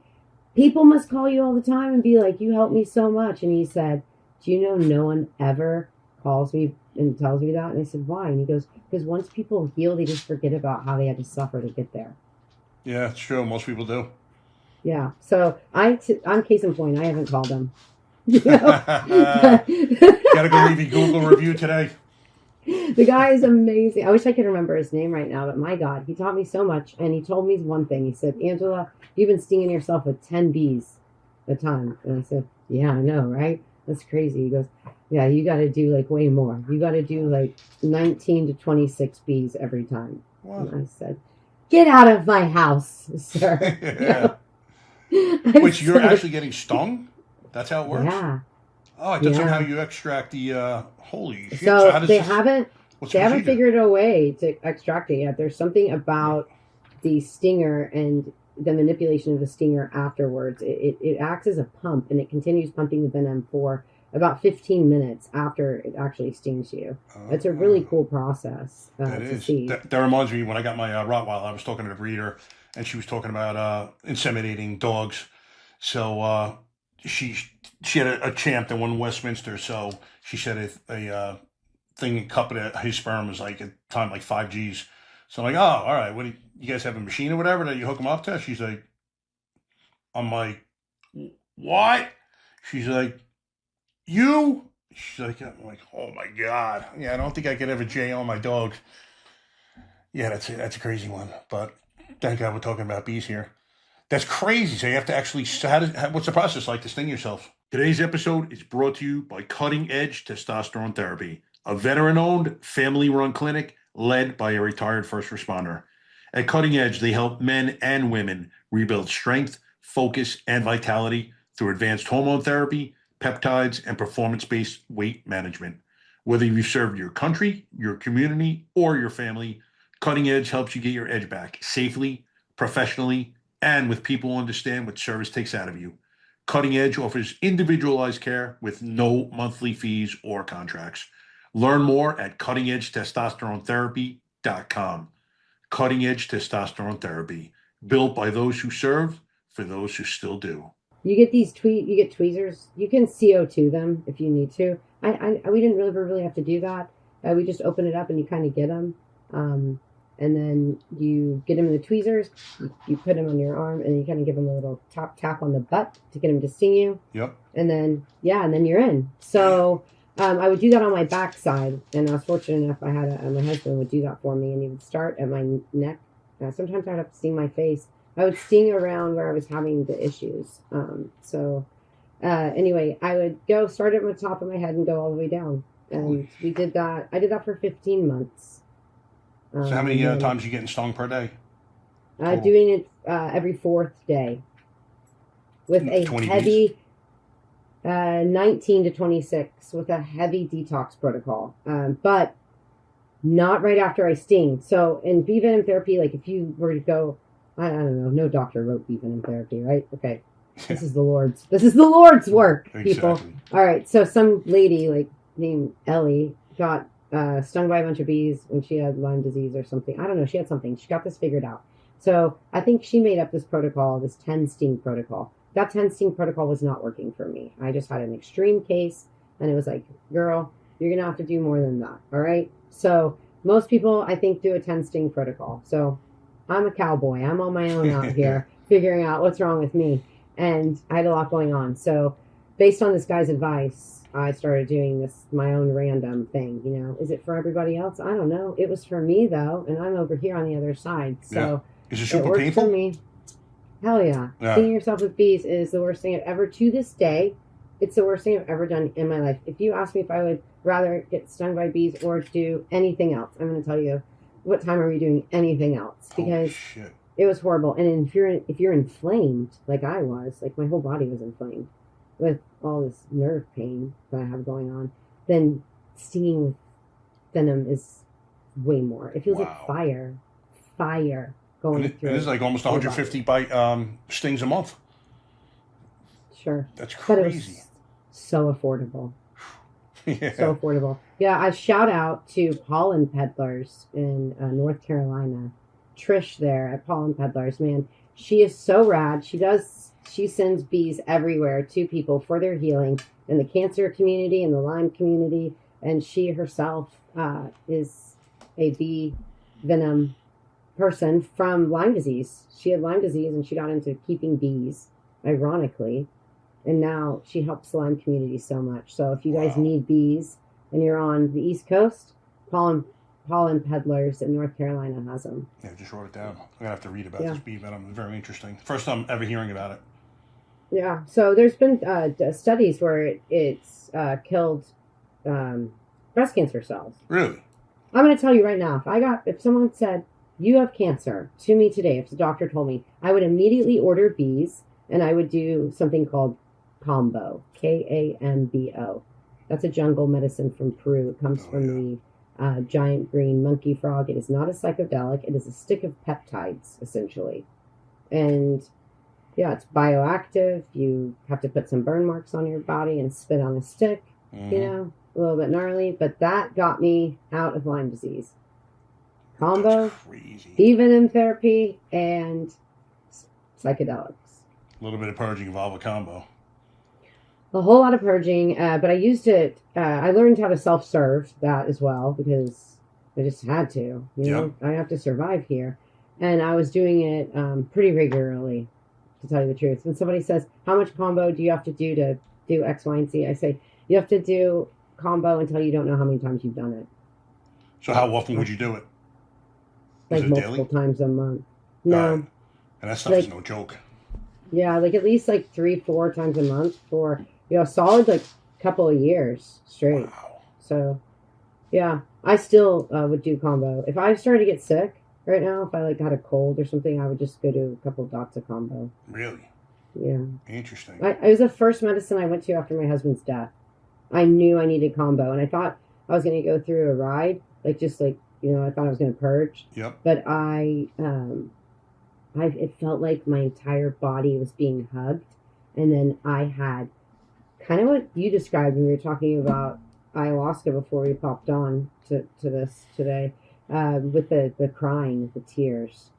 people must call you all the time and be like, you helped me so much. And he said, do you know no one ever calls me and tells me that? And I said, why? And he goes, because once people heal, they just forget about how they had to suffer to get there. Yeah, it's true. Most people do. Yeah. So I'm case in point. I haven't called them. Gotta go leave a Google review today. The guy is amazing. I wish I could remember his name right now, but my God, he taught me so much. And he told me one thing. He said, Angela, you've been stinging yourself with 10 bees a time. And I said, yeah, I know, right? That's crazy. He goes, yeah, you got to do like way more. You got to do like 19 to 26 bees every time. Wow. And I said, get out of my house, sir. Yeah. Which you're actually getting stung? That's how it works? Yeah. Oh, it doesn't how you extract the, holy shit. So how does they this, haven't figured a way to extract it yet. There's something about the stinger and the manipulation of the stinger afterwards. It acts as a pump, and it continues pumping the venom for about 15 minutes after it actually stings you. It's a really cool process to see. That reminds me, when I got my Rottweiler, I was talking to the breeder, and she was talking about inseminating dogs. So she had a champ that won Westminster, so she said a thing, a cup of his sperm was like at the time like 5 G's. So I'm like, oh, all right, what do you guys have a machine or whatever that you hook them up to? She's like, I'm like, what? She's like, you? She's like, I'm like, oh my God. Yeah, I don't think I could have a J on my dog. Yeah, that's a crazy one. But thank God we're talking about bees here. That's crazy. So you have to actually, what's the process like to sting yourself? Today's episode is brought to you by Cutting Edge Testosterone Therapy, a veteran-owned, family-run clinic led by a retired first responder. At Cutting Edge, they help men and women rebuild strength, focus, and vitality through advanced hormone therapy, peptides, and performance-based weight management. Whether you've served your country, your community, or your family, Cutting Edge helps you get your edge back safely, professionally, and with people who understand what service takes out of you. Cutting Edge offers individualized care with no monthly fees or contracts. Learn more at cuttingedgetestosteronetherapy.com. Cutting Edge Testosterone Therapy, built by those who serve for those who still do. You get these you get tweezers. You can CO2 them if you need to. We didn't really have to do that. We just open it up and you kind of get them. And then you get them in the tweezers, you put them on your arm, and you kind of give them a little tap on the butt to get them to sting you. Yep. And then you're in. So I would do that on my backside, and I was fortunate enough I had my husband would do that for me, and he would start at my neck. Sometimes I'd have to sting my face. I would sting around where I was having the issues. Anyway, I would start at the top of my head and go all the way down. And we did that. I did that for 15 months. So how many times are you getting stung per day? Doing it every 4th day with a heavy 19 to 26 with a heavy detox protocol, but not right after I sting. So in bee venom therapy, like if you were to go, I don't know, no doctor wrote bee venom therapy, right? Okay, this is the Lord's work, people. Exactly. All right, so some lady like named Ellie got stung by a bunch of bees when she had Lyme disease or something. I don't know. She had something. She got this figured out. So I think she made up this protocol, this 10 sting protocol. That 10 sting protocol was not working for me. I just had an extreme case, and it was like, girl, you're going to have to do more than that. All right. So most people, I think, do a 10 sting protocol. So I'm a cowboy. I'm on my own out here figuring out what's wrong with me. And I had a lot going on. So based on this guy's advice, I started doing this, my own random thing, you know. Is it for everybody else? I don't know. It was for me, though, and I'm over here on the other side. So yeah. Is it super worked painful? For me. Hell yeah. Stinging yourself with bees is the worst thing I've ever, to this day, it's the worst thing I've ever done in my life. If you ask me if I would rather get stung by bees or do anything else, I'm going to tell you, what time are we doing anything else? Because it was horrible. And if you're inflamed, like I was, like my whole body was inflamed with all this nerve pain that I have going on, then stinging with venom is way more. It feels like fire going through. It is like almost 150 bite stings a month. Sure. That's crazy. But it was so affordable. Yeah. So affordable. Yeah, I shout out to pollen peddlers in North Carolina. Trish there at Pollen Peddlers, man, she is so rad. She sends bees everywhere to people for their healing in the cancer community, in the Lyme community, and she herself is a bee venom person from Lyme disease. She had Lyme disease and she got into keeping bees, ironically, and now she helps the Lyme community so much. So if you guys need bees and you're on the East Coast, pollen peddlers in North Carolina has them. Yeah, just wrote it down. I'm gonna have to read about this bee venom. It's very interesting. First time ever hearing about it. Yeah, so there's been studies where it's killed breast cancer cells. Really? I'm going to tell you right now, if someone said, you have cancer to me today, if the doctor told me, I would immediately order bees and I would do something called Kambo, Kambo. That's a jungle medicine from Peru. It comes from the giant green monkey frog. It is not a psychedelic. It is a stick of peptides, essentially. And yeah, it's bioactive. You have to put some burn marks on your body and spit on a stick, you know, a little bit gnarly. But that got me out of Lyme disease. Combo, bee venom therapy, and psychedelics. A little bit of purging involved with combo. A whole lot of purging, but I used it. I learned how to self-serve that as well because I just had to. You know, I have to survive here. And I was doing it pretty regularly, to tell you the truth. When somebody says, how much combo do you have to do X, Y, and Z? I say, you have to do combo until you don't know how many times you've done it. So how often would you do it? Like multiple times a month. No. And that stuff is no joke. Yeah, like at least like 3-4 times a month for, a solid like couple of years straight. Wow. So, yeah, I still would do combo. If I started to get sick right now, if I like had a cold or something, I would just go to a couple of dots of combo. Really? Yeah. Interesting. It was the first medicine I went to after my husband's death. I knew I needed combo, and I thought I was going to go through a ride, I thought I was going to purge. Yep. But it felt like my entire body was being hugged, and then I had kind of what you described when we were talking about ayahuasca before we popped on to this today, with the crying, the tears.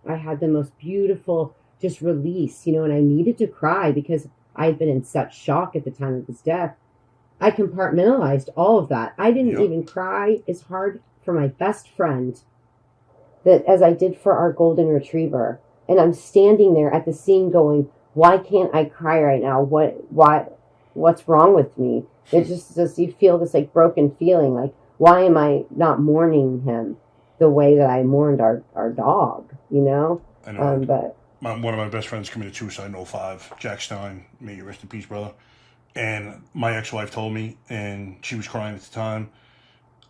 I had the most beautiful just release, and I needed to cry because I had been in such shock at the time of his death. I compartmentalized all of that. I didn't even cry as hard for my best friend as I did for our golden retriever. And I'm standing there at the scene going, why can't I cry right now? What's wrong with me? It just you feel this like broken feeling, like, why am I not mourning him the way that I mourned our dog, I know. But one of my best friends committed suicide in 2005, Jack Stein, may you rest in peace, brother. And my ex-wife told me, and she was crying at the time,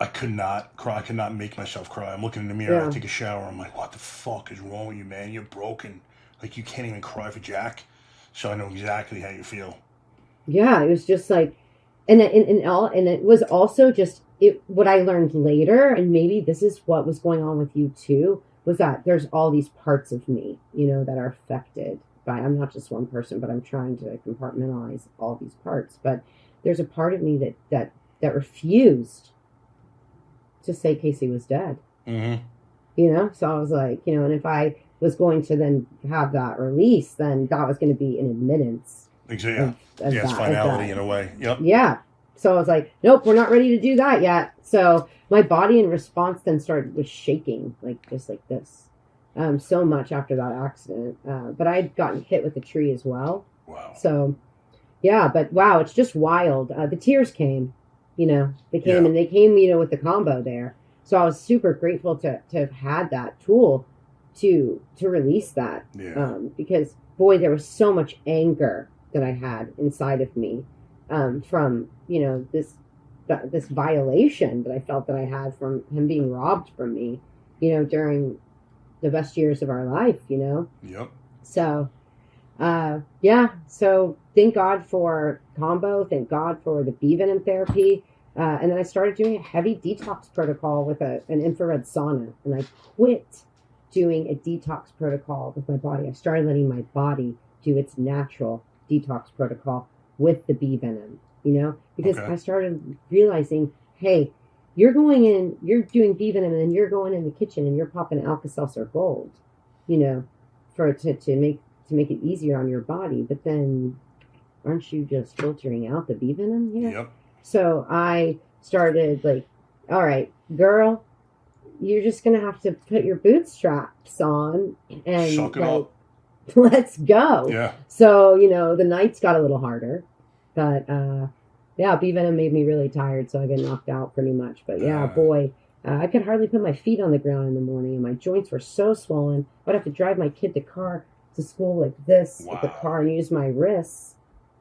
I could not cry. I could not make myself cry. I'm looking in the mirror, I take a shower, I'm like, what the fuck is wrong with you, man? You're broken. Like, you can't even cry for Jack. So I know exactly how you feel. Yeah, it was just like, and it was also just, what I learned later, and maybe this is what was going on with you too, was that there's all these parts of me, that are affected by, I'm not just one person, but I'm trying to compartmentalize all these parts. But there's a part of me that refused to say Casey was dead. Mm-hmm. So I was like, and if I was going to then have that release, then that was going to be an admittance. Exactly. It's finality in a way. Yep. Yeah. So I was like, nope, we're not ready to do that yet. So my body in response then was shaking, just like this. So much after that accident. But I had gotten hit with a tree as well. Wow. So, yeah, but wow, it's just wild. The tears came, they came and they came, with the combo there. So I was super grateful to have had that tool to release that. Yeah. Because, boy, there was so much anger that I had inside of me from, this violation that I felt that I had from him being robbed from me, during the best years of our life, Yep. So, so thank God for combo. Thank God for the bee venom therapy. And then I started doing a heavy detox protocol with an infrared sauna. And I quit doing a detox protocol with my body. I started letting my body do its natural detox protocol with the bee venom. because Okay. I started realizing, hey, you're doing bee venom, and then you're going in the kitchen and you're popping Alka-Seltzer Gold, for to make it easier on your body. But then, aren't you just filtering out the bee venom here? Yep. So I started like, all right, girl, you're just gonna have to put your bootstraps on and Suck it up. let's go. Yeah. So the nights got a little harder, but yeah, bee venom made me really tired, so I got knocked out pretty much. But yeah, boy, I could hardly put my feet on the ground in the morning, and my joints were so swollen. I'd have to drive my kid to school like this with the car and use my wrists.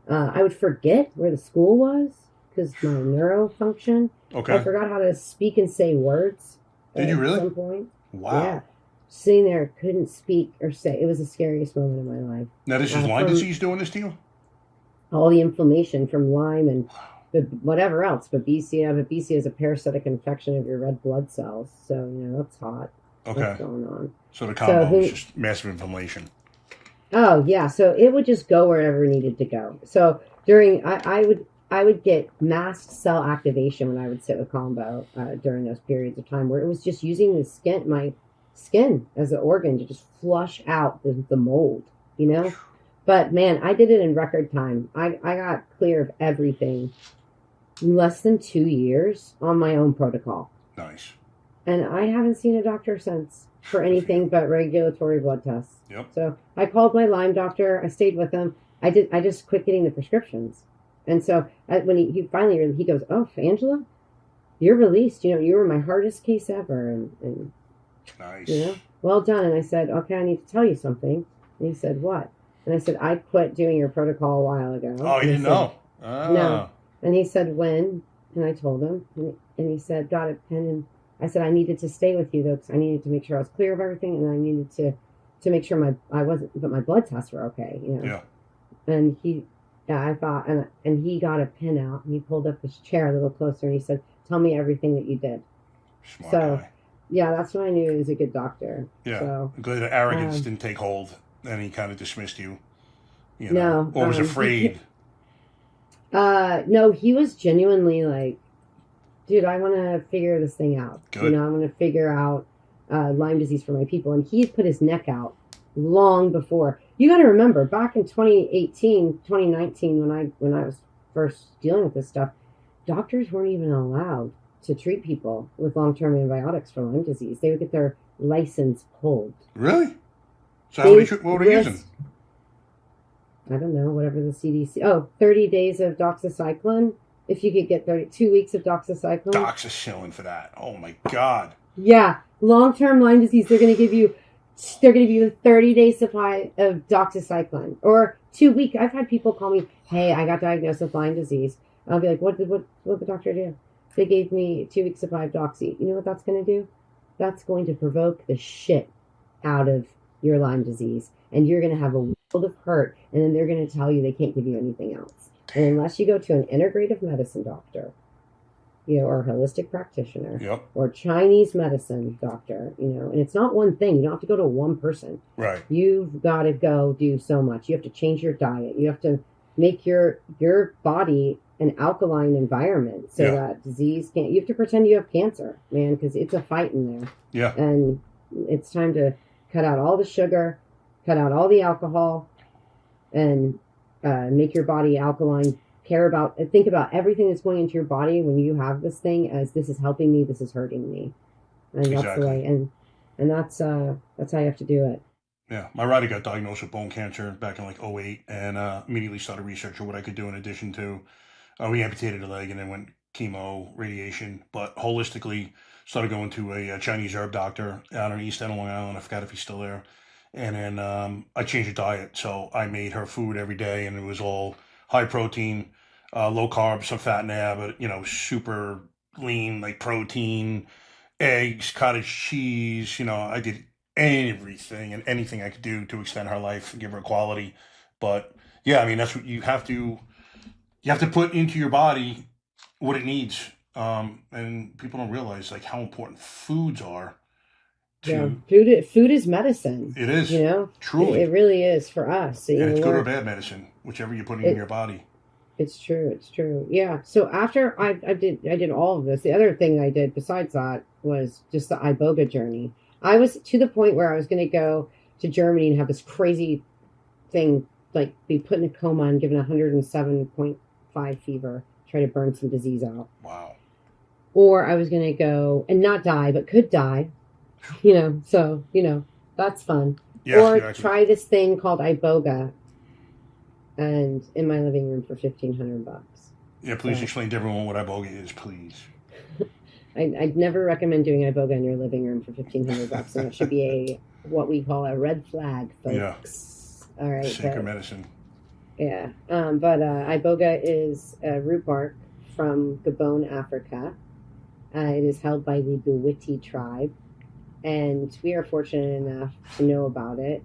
I would forget where the school was because my neuro function. Okay. I forgot how to speak and say words. Did you really? At some point. Wow. Yeah. Sitting there, couldn't speak or say. It was the scariest moment of my life. Now, this is Lyme disease doing this to you? All the inflammation from Lyme and whatever else. Babesia is a parasitic infection of your red blood cells. So, that's hot. Okay. What's going on? So the combo is just massive inflammation. Oh, yeah. So it would just go wherever it needed to go. So I would get mast cell activation when I would sit with combo during those periods of time where it was just using my skin as an organ to just flush out the mold, But man, I did it in record time. I got clear of everything in less than 2 years on my own protocol. Nice. And I haven't seen a doctor since for anything but regulatory blood tests. Yep. So I called my Lyme doctor. I stayed with him. I just quit getting the prescriptions. And so when he finally, he goes, "Oh, Angela, you're released. You were my hardest case ever." And nice. Well done. And I said, "Okay, I need to tell you something." And he said, "What?" And I said, "I quit doing your protocol a while ago." Oh, you didn't know? No. And he said, "When?" And I told him. And he said, "Got a pen." And I said, "I needed to stay with you, though, because I needed to make sure I was clear of everything. And I needed to make sure my blood tests were okay." Yeah. And I thought, and he got a pen out and he pulled up his chair a little closer and he said, "Tell me everything that you did." Smart guy. Yeah, that's when I knew he was a good doctor. Yeah. So, Glad the arrogance didn't take hold and he kind of dismissed you. No. Or was afraid. No, he was genuinely like, "Dude, I want to figure this thing out. Good. I want to figure out Lyme disease for my people." And he had put his neck out long before. You got to remember, back in 2018, 2019, when I was first dealing with this stuff, doctors weren't even allowed to treat people with long-term antibiotics for Lyme disease. They would get their license pulled. Really? So what were they using? I don't know, whatever the CDC... 30 days of doxycycline. If you could get 2 weeks of doxycycline. Docs are shilling for that. Oh, my God. Yeah. Long-term Lyme disease, they're going to give you a 30-day supply of doxycycline. Or 2 weeks. I've had people call me, "Hey, I got diagnosed with Lyme disease." I'll be like, what did the doctor do? They gave me 2 weeks supply of doxy. You know what that's going to do? That's going to provoke the shit out of your Lyme disease. And you're going to have a world of hurt. And then they're going to tell you they can't give you anything else. And unless you go to an integrative medicine doctor, or a holistic practitioner, Yep. or Chinese medicine doctor, and it's not one thing. You don't have to go to one person. Right. You've got to go do so much. You have to change your diet. You have to make your body an alkaline environment so that disease can't. You have to pretend you have cancer, man, because it's a fight in there. Yeah. And it's time to cut out all the sugar, cut out all the alcohol, and make your body alkaline. Think about everything that's going into your body when you have this thing as, this is helping me, this is hurting me, and that's the way. And that's how you have to do it. Yeah, my rider got diagnosed with bone cancer back in like 2008, and immediately started researching what I could do in addition to. We amputated a leg and then went chemo, radiation, but holistically started going to a Chinese herb doctor out on East End of Long Island. I forgot if he's still there. And then I changed her diet, so I made her food every day, and it was all high protein, low carb, some fat in there, but super lean, like protein, eggs, cottage cheese. I did everything and anything I could do to extend her life and give her quality. But yeah, I mean, that's what you have to put into your body what it needs. And people don't realize like how important foods are. Food is medicine. It is. Truly. It really is for us. And it's good or bad medicine, whichever you're putting in your body. It's true. It's true. Yeah. So after I did all of this. The other thing I did besides that was just the iboga journey. I was to the point where I was going to go to Germany and have this crazy thing, like be put in a coma and given 107.5 fever, try to burn some disease out. Wow. Or I was going to go and not die, but could die. So that's fun. Yeah, or try this thing called iboga, and in my living room for $1,500. Yeah, please explain to everyone what iboga is, please. I'd never recommend doing iboga in your living room for $1,500, and it should be what we call a red flag, folks. Yeah. All right. Sacred medicine. Yeah. But iboga is a root bark from Gabon, Africa. It is held by the Bwiti tribe. And we are fortunate enough to know about it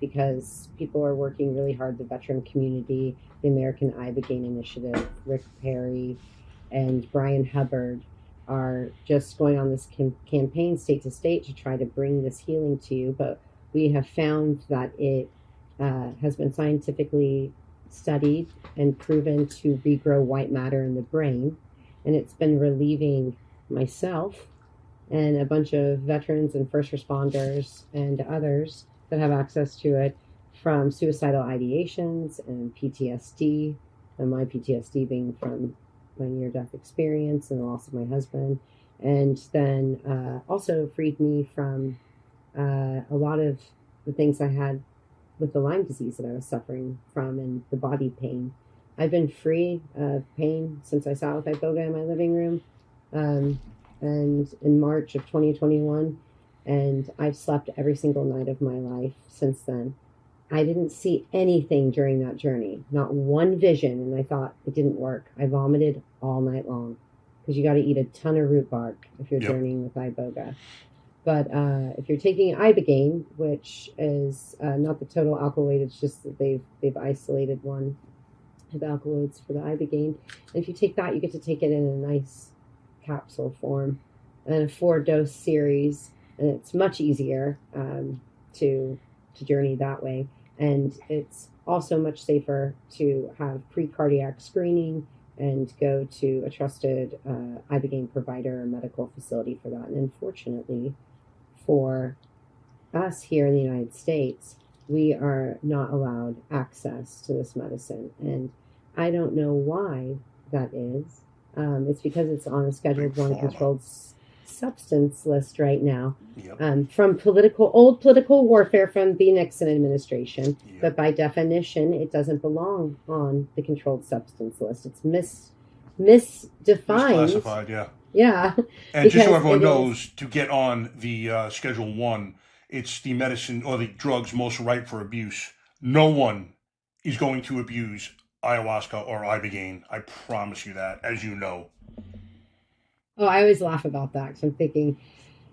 because people are working really hard, the veteran community, the American Ibogaine Initiative, Rick Perry, and Brian Hubbard are just going on this campaign state to state to try to bring this healing to you. But we have found that it has been scientifically studied and proven to regrow white matter in the brain. And it's been relieving myself and a bunch of veterans and first responders and others that have access to it from suicidal ideations and PTSD, and my PTSD being from my near-death experience and the loss of my husband, and then also freed me from a lot of the things I had with the Lyme disease that I was suffering from and the body pain. I've been free of pain since I sat with iboga in my living room. And in March of 2021, and I've slept every single night of my life since then. I didn't see anything during that journey, not one vision, and I thought it didn't work. I vomited all night long because you got to eat a ton of root bark if you're journeying with iboga. But if you're taking ibogaine, which is not the total alkaloid, it's just that they've isolated one of the alkaloids for the ibogaine. And if you take that, you get to take it in a nice capsule form and a 4-dose series, and it's much easier to journey that way, and it's also much safer to have pre-cardiac screening and go to a trusted ibogaine provider or medical facility for that. And unfortunately for us here in the United States, we are not allowed access to this medicine, and I don't know why that is. It's because it's on a Scheduled 1 controlled substance list right now, from old political warfare from the Nixon administration. Yep. But by definition, it doesn't belong on the controlled substance list. It's misdefined. Misclassified, yeah. Yeah. And just so everyone knows, to get on the Schedule 1, it's the medicine or the drugs most ripe for abuse. No one is going to abuse ayahuasca or ibogaine. I promise you that, as you know. Oh, I always laugh about that because I'm thinking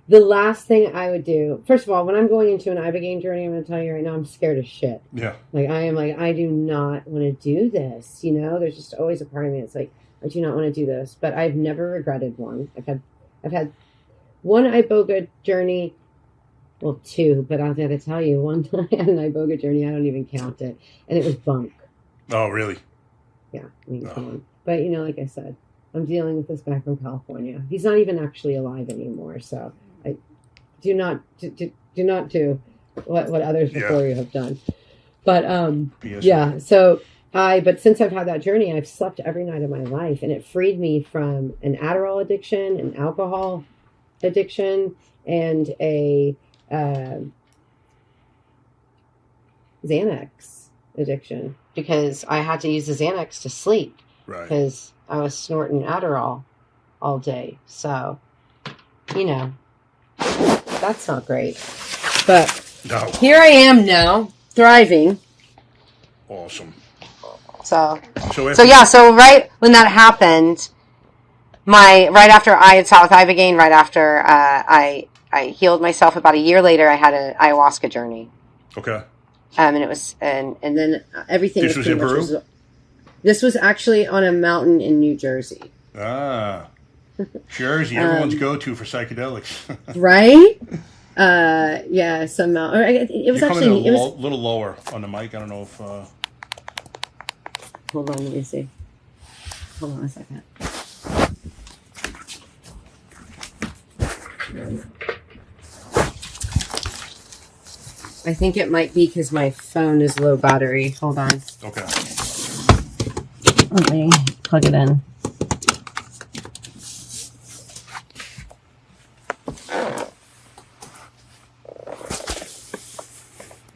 the last thing I would do, first of all, when I'm going into an ibogaine journey, I'm going to tell you right now, I'm scared as shit. Yeah. I do not want to do this. There's just always a part of me that's like, I do not want to do this, but I've never regretted one. I've had one iboga journey, well, 2, but I've got to tell you, one time I had an iboga journey, I don't even count it, and it was bunk. Oh, really? Yeah, come on. But, like I said, I'm dealing with this guy from California. He's not even actually alive anymore, so I do not do what others before you have done. But, yeah, so but since I've had that journey, I've slept every night of my life, and it freed me from an Adderall addiction, an alcohol addiction, and a Xanax addiction, because I had to use the Xanax to sleep, right? Because I was snorting Adderall all day. So, that's not great. But here I am now, thriving. Awesome. So right when that happened, right after I had sat with ibogaine, right after I healed myself, about a year later, I had an ayahuasca journey. Okay. And it was, and then everything. This was in Peru? This was actually on a mountain in New Jersey. Ah, Jersey, everyone's go-to for psychedelics. Right? Yeah, some mountain. It was You're actually a little lower on the mic. I don't know if. Hold on, let me see. Hold on a second. I think it might be because my phone is low battery. Hold on. Okay. Let me plug it in.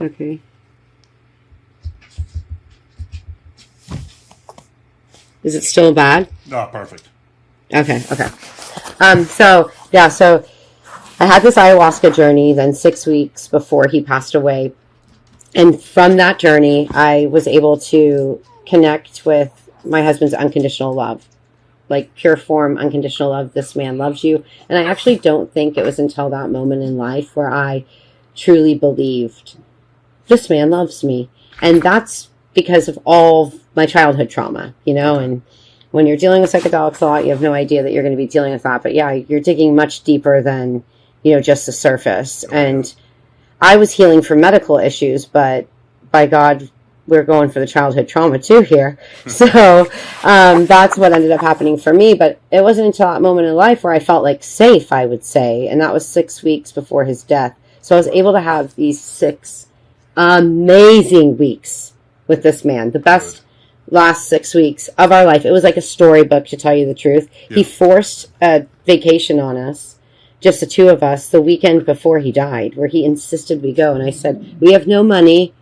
Okay. Is it still bad? Oh, perfect. Okay. So I had this ayahuasca journey then 6 weeks before he passed away. And from that journey, I was able to connect with my husband's unconditional love, like pure form, unconditional love. This man loves you. And I actually don't think it was until that moment in life where I truly believed this man loves me. And that's because of all my childhood trauma, and when you're dealing with psychedelics a lot, you have no idea that you're going to be dealing with that. But yeah, you're digging much deeper than, just the surface. And I was healing from medical issues, but by God, we're going for the childhood trauma too here. So that's what ended up happening for me. But it wasn't until that moment in life where I felt like safe, I would say. And that was 6 weeks before his death. So I was able to have these 6 amazing weeks with this man. The best last 6 weeks of our life. It was like a storybook, to tell you the truth. Yeah. He forced a vacation on us, just the 2 of us, the weekend before he died, where he insisted we go. And I said, we have no money.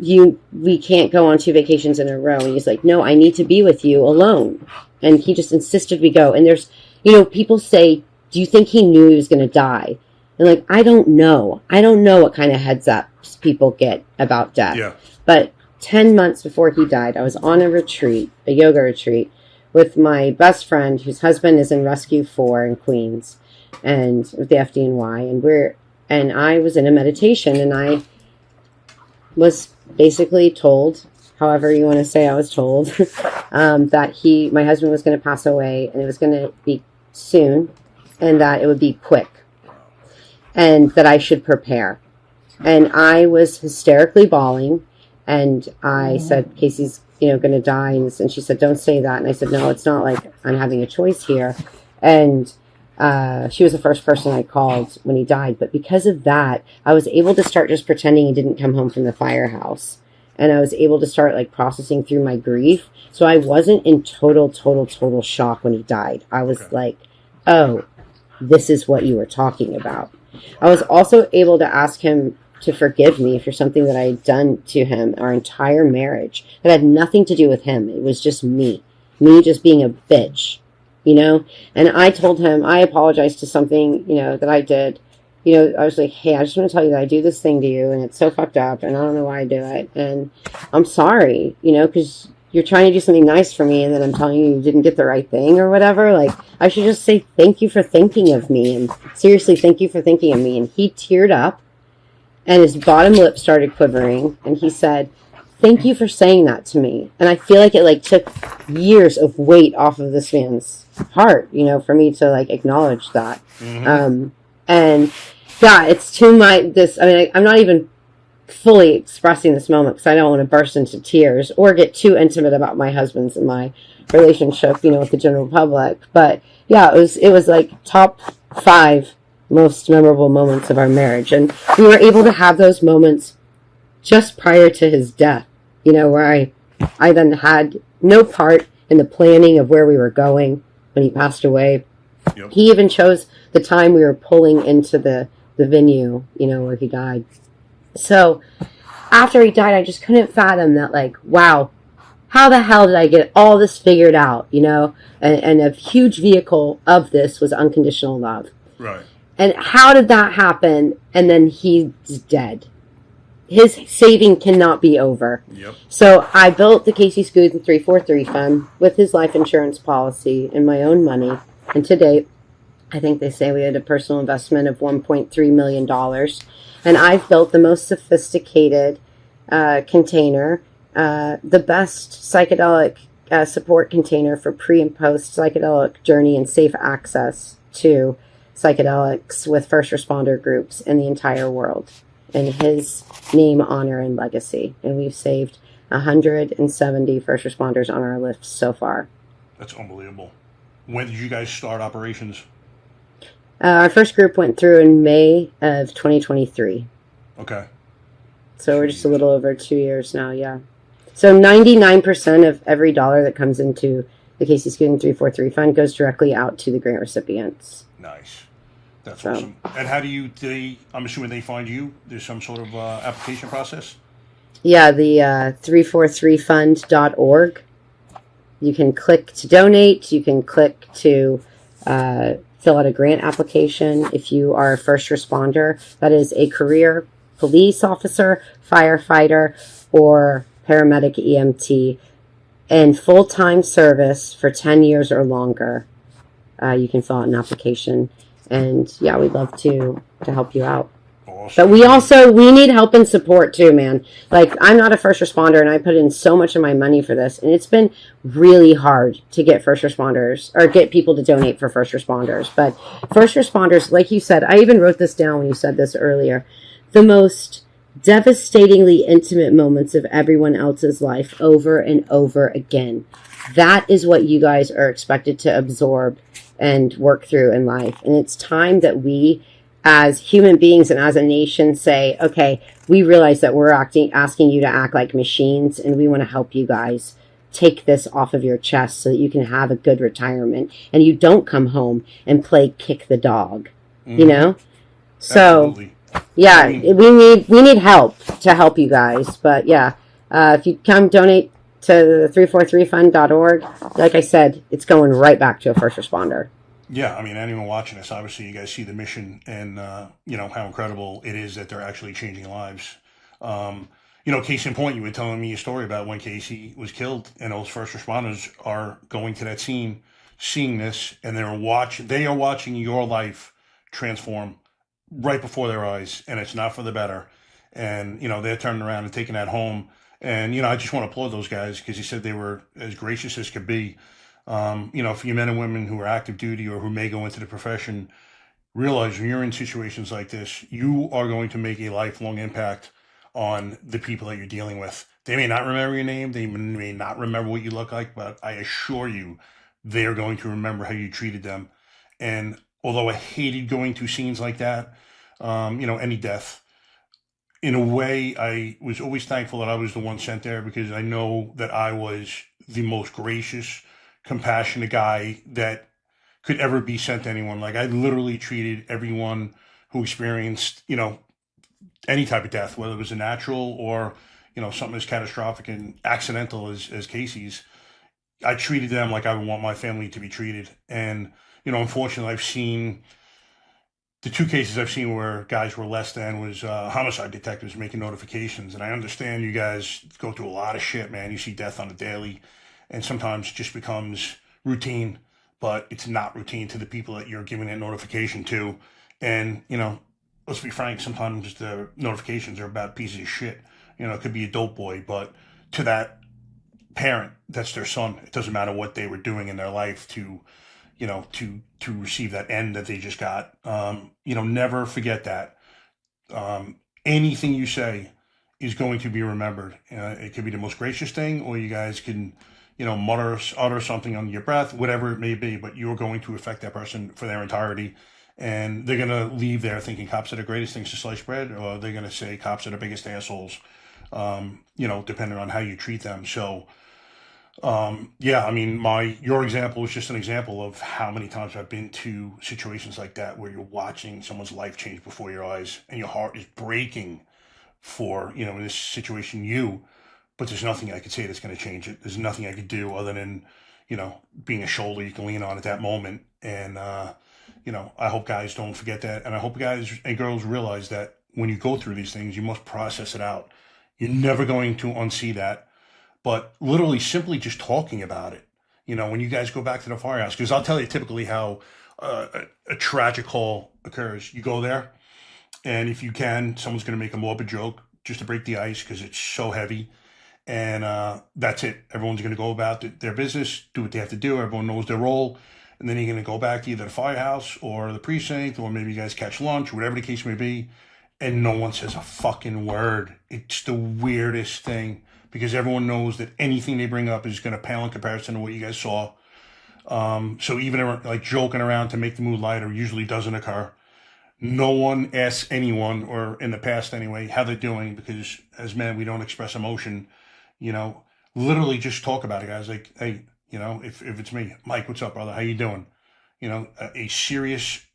We can't go on 2 vacations in a row. And he's like, no, I need to be with you alone. And he just insisted we go. And there's, people say, do you think he knew he was going to die? And like, I don't know. I don't know what kind of heads ups people get about death. Yeah. But 10 months before he died, I was on a retreat, a yoga retreat, with my best friend, whose husband is in Rescue 4 in Queens, and with the FDNY, and I was in a meditation, and I was basically told, however you want to say I was told, that my husband was going to pass away, and it was going to be soon, and that it would be quick, and that I should prepare. And I was hysterically bawling, and I said, Casey's, going to die. And she said, don't say that. And I said, no, it's not like I'm having a choice here. And she was the first person I called when he died. But because of that, I was able to start just pretending he didn't come home from the firehouse. And I was able to start like processing through my grief. So I wasn't in total shock when he died. I was like, oh, this is what you were talking about. I was also able to ask him to forgive me for something that I had done to him our entire marriage that had nothing to do with him. It was just me just being a bitch, and I told him I apologized to something, that I did. I was like, hey, I just want to tell you that I do this thing to you, and it's so fucked up, and I don't know why I do it, and I'm sorry, because you're trying to do something nice for me, and then I'm telling you didn't get the right thing or whatever. Like, I should just say thank you for thinking of me, and seriously, thank you for thinking of me. And he teared up, and his bottom lip started quivering, and he said, thank you for saying that to me. And I feel like it took years of weight off of this man's heart, for me to acknowledge that. Mm-hmm. And yeah, it's I'm not even fully expressing this moment because I don't want to burst into tears or get too intimate about my husband's and my relationship, with the general public. But yeah, it was top 5 most memorable moments of our marriage. And we were able to have those moments just prior to his death, where I then had no part in the planning of where we were going when he passed away. Yep. He even chose the time we were pulling into the venue, where he died. So after he died, I just couldn't fathom that, wow, how the hell did I get all this figured out, and a huge vehicle of this was unconditional love. Right. And how did that happen? And then he's dead. His saving cannot be over. Yep. So I built the Casey Skudin 343 Fund with his life insurance policy and my own money. And to date, I think they say we had a personal investment of $1.3 million. And I've built the most sophisticated container, the best psychedelic support container for pre and post psychedelic journey and safe access to psychedelics with first responder groups in the entire world in his name, honor, and legacy. And we've saved 170 first responders on our list so far. That's unbelievable. When did you guys start operations? Our first group went through in May of 2023. Okay. So we're just a little over 2 years now, yeah. So 99% of every dollar that comes into the Casey Skudin 343 fund goes directly out to the grant recipients. Nice. That's awesome. And how do I'm assuming they find you? There's some sort of application process? Yeah, the 343fund.org. You can click to donate. You can click to fill out a grant application. If you are a first responder, that is a career police officer, firefighter, or paramedic EMT, and full-time service for 10 years or longer, you can fill out an application. And yeah, we'd love to help you out. Awesome. But we need help and support too, man. Like, I'm not a first responder, and I put in so much of my money for this, and it's been really hard to get first responders or get people to donate for first responders. But first responders, like you said, I even wrote this down when you said this earlier, the most devastatingly intimate moments of everyone else's life over and over again. That is what you guys are expected to absorb and work through in life. And it's time that we, as human beings and as a nation, say, okay, we realize that we're asking you to act like machines, and we want to help you guys take this off of your chest so that you can have a good retirement and you don't come home and play kick the dog, you know? So, absolutely. Yeah, we need help to help you guys. But yeah, if you come donate to the 343fund.org, like I said, it's going right back to a first responder. Yeah, I mean, anyone watching this, obviously you guys see the mission and, how incredible it is that they're actually changing lives. Case in point, you were telling me a story about when Casey was killed, and those first responders are going to that scene, seeing this, and they are watching your life transform right before their eyes, and it's not for the better. And, they're turning around and taking that home. And, I just want to applaud those guys because you said they were as gracious as could be. For you men and women who are active duty or who may go into the profession, realize when you're in situations like this, you are going to make a lifelong impact on the people that you're dealing with. They may not remember your name. They may not remember what you look like, but I assure you, they're going to remember how you treated them. And although I hated going through scenes like that, any death, in a way, I was always thankful that I was the one sent there because I know that I was the most gracious, compassionate guy that could ever be sent to anyone. Like, I literally treated everyone who experienced, any type of death, whether it was a natural or, something as catastrophic and accidental as Casey's. I treated them like I would want my family to be treated. And, unfortunately, I've seen the two cases I've seen where guys were less than was homicide detectives making notifications. And I understand you guys go through a lot of shit, man. You see death on a daily, and sometimes it just becomes routine, but it's not routine to the people that you're giving that notification to. And, let's be frank, sometimes the notifications are about pieces of shit. It could be a dope boy, but to that parent, that's their son. It doesn't matter what they were doing in their life to receive that end that they just got. Never forget that. Anything you say is going to be remembered. It could be the most gracious thing, or you guys can, utter something under your breath, whatever it may be, but you're going to affect that person for their entirety. And they're going to leave there thinking cops are the greatest things to slice bread, or they're going to say cops are the biggest assholes, depending on how you treat them. So, your example is just an example of how many times I've been to situations like that where you're watching someone's life change before your eyes and your heart is breaking for, in this situation, but there's nothing I could say that's going to change it. There's nothing I could do other than, being a shoulder you can lean on at that moment. And, I hope guys don't forget that. And I hope guys and girls realize that when you go through these things, you must process it out. You're never going to unsee that. But literally simply just talking about it, when you guys go back to the firehouse, because I'll tell you typically how a tragic call occurs. You go there, and if you can, someone's going to make a morbid joke just to break the ice because it's so heavy. And that's it. Everyone's going to go about their business, do what they have to do. Everyone knows their role. And then you're going to go back to either the firehouse or the precinct, or maybe you guys catch lunch, whatever the case may be. And no one says a fucking word. It's the weirdest thing. because everyone knows that anything they bring up is going to pale in comparison to what you guys saw. So even like joking around to make the mood lighter usually doesn't occur. No one asks anyone, or in the past anyway, how they're doing, because as men, we don't express emotion. Literally just talk about it, guys. Like, hey, if it's me, Mike, what's up, brother? How you doing? A serious,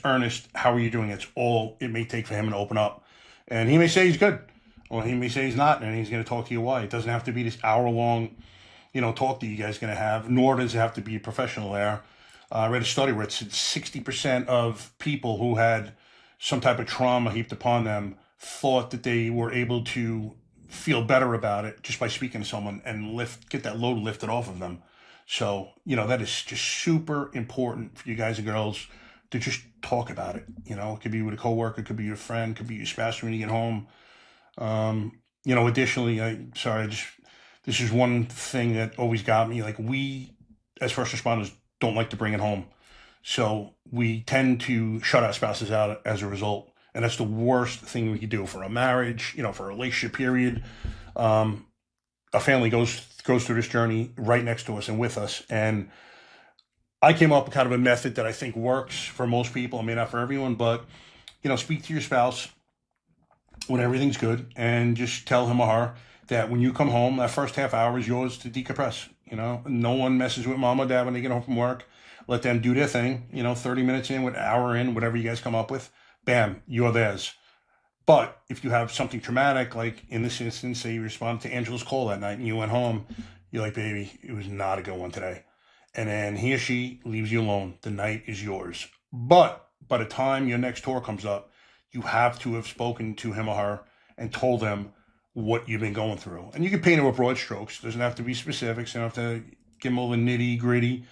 earnest, how are you doing? It's all it may take for him to open up. And he may say he's good, or he may say he's not, and he's going to talk to you why. It doesn't have to be this hour-long, talk that you guys are going to have, nor does it have to be a professional there. I read a study where it said 60% of people who had some type of trauma heaped upon them thought that they were able to feel better about it just by speaking to someone and get that load lifted off of them. So, that is just super important for you guys and girls to just talk about it. It could be with a coworker, it could be your friend, it could be your spouse when you get home. Additionally, this is one thing that always got me. Like, we, as first responders, don't like to bring it home. So we tend to shut our spouses out as a result. And that's the worst thing we could do for a marriage, for a relationship period. A family goes through this journey right next to us and with us. And I came up with kind of a method that I think works for most people. I mean, not for everyone, but, speak to your spouse when everything's good and just tell him or her that when you come home, that first half hour is yours to decompress. No one messes with mom or dad when they get home from work. Let them do their thing, 30 minutes in, an hour in, whatever you guys come up with, bam, you're theirs. But if you have something traumatic, like in this instance, say you responded to Angela's call that night and you went home, you're like, baby, it was not a good one today. And then he or she leaves you alone. The night is yours. But by the time your next tour comes up, you have to have spoken to him or her and told them what you've been going through. And you can paint it with broad strokes. It doesn't have to be specifics. You don't have to give them all the nitty gritty,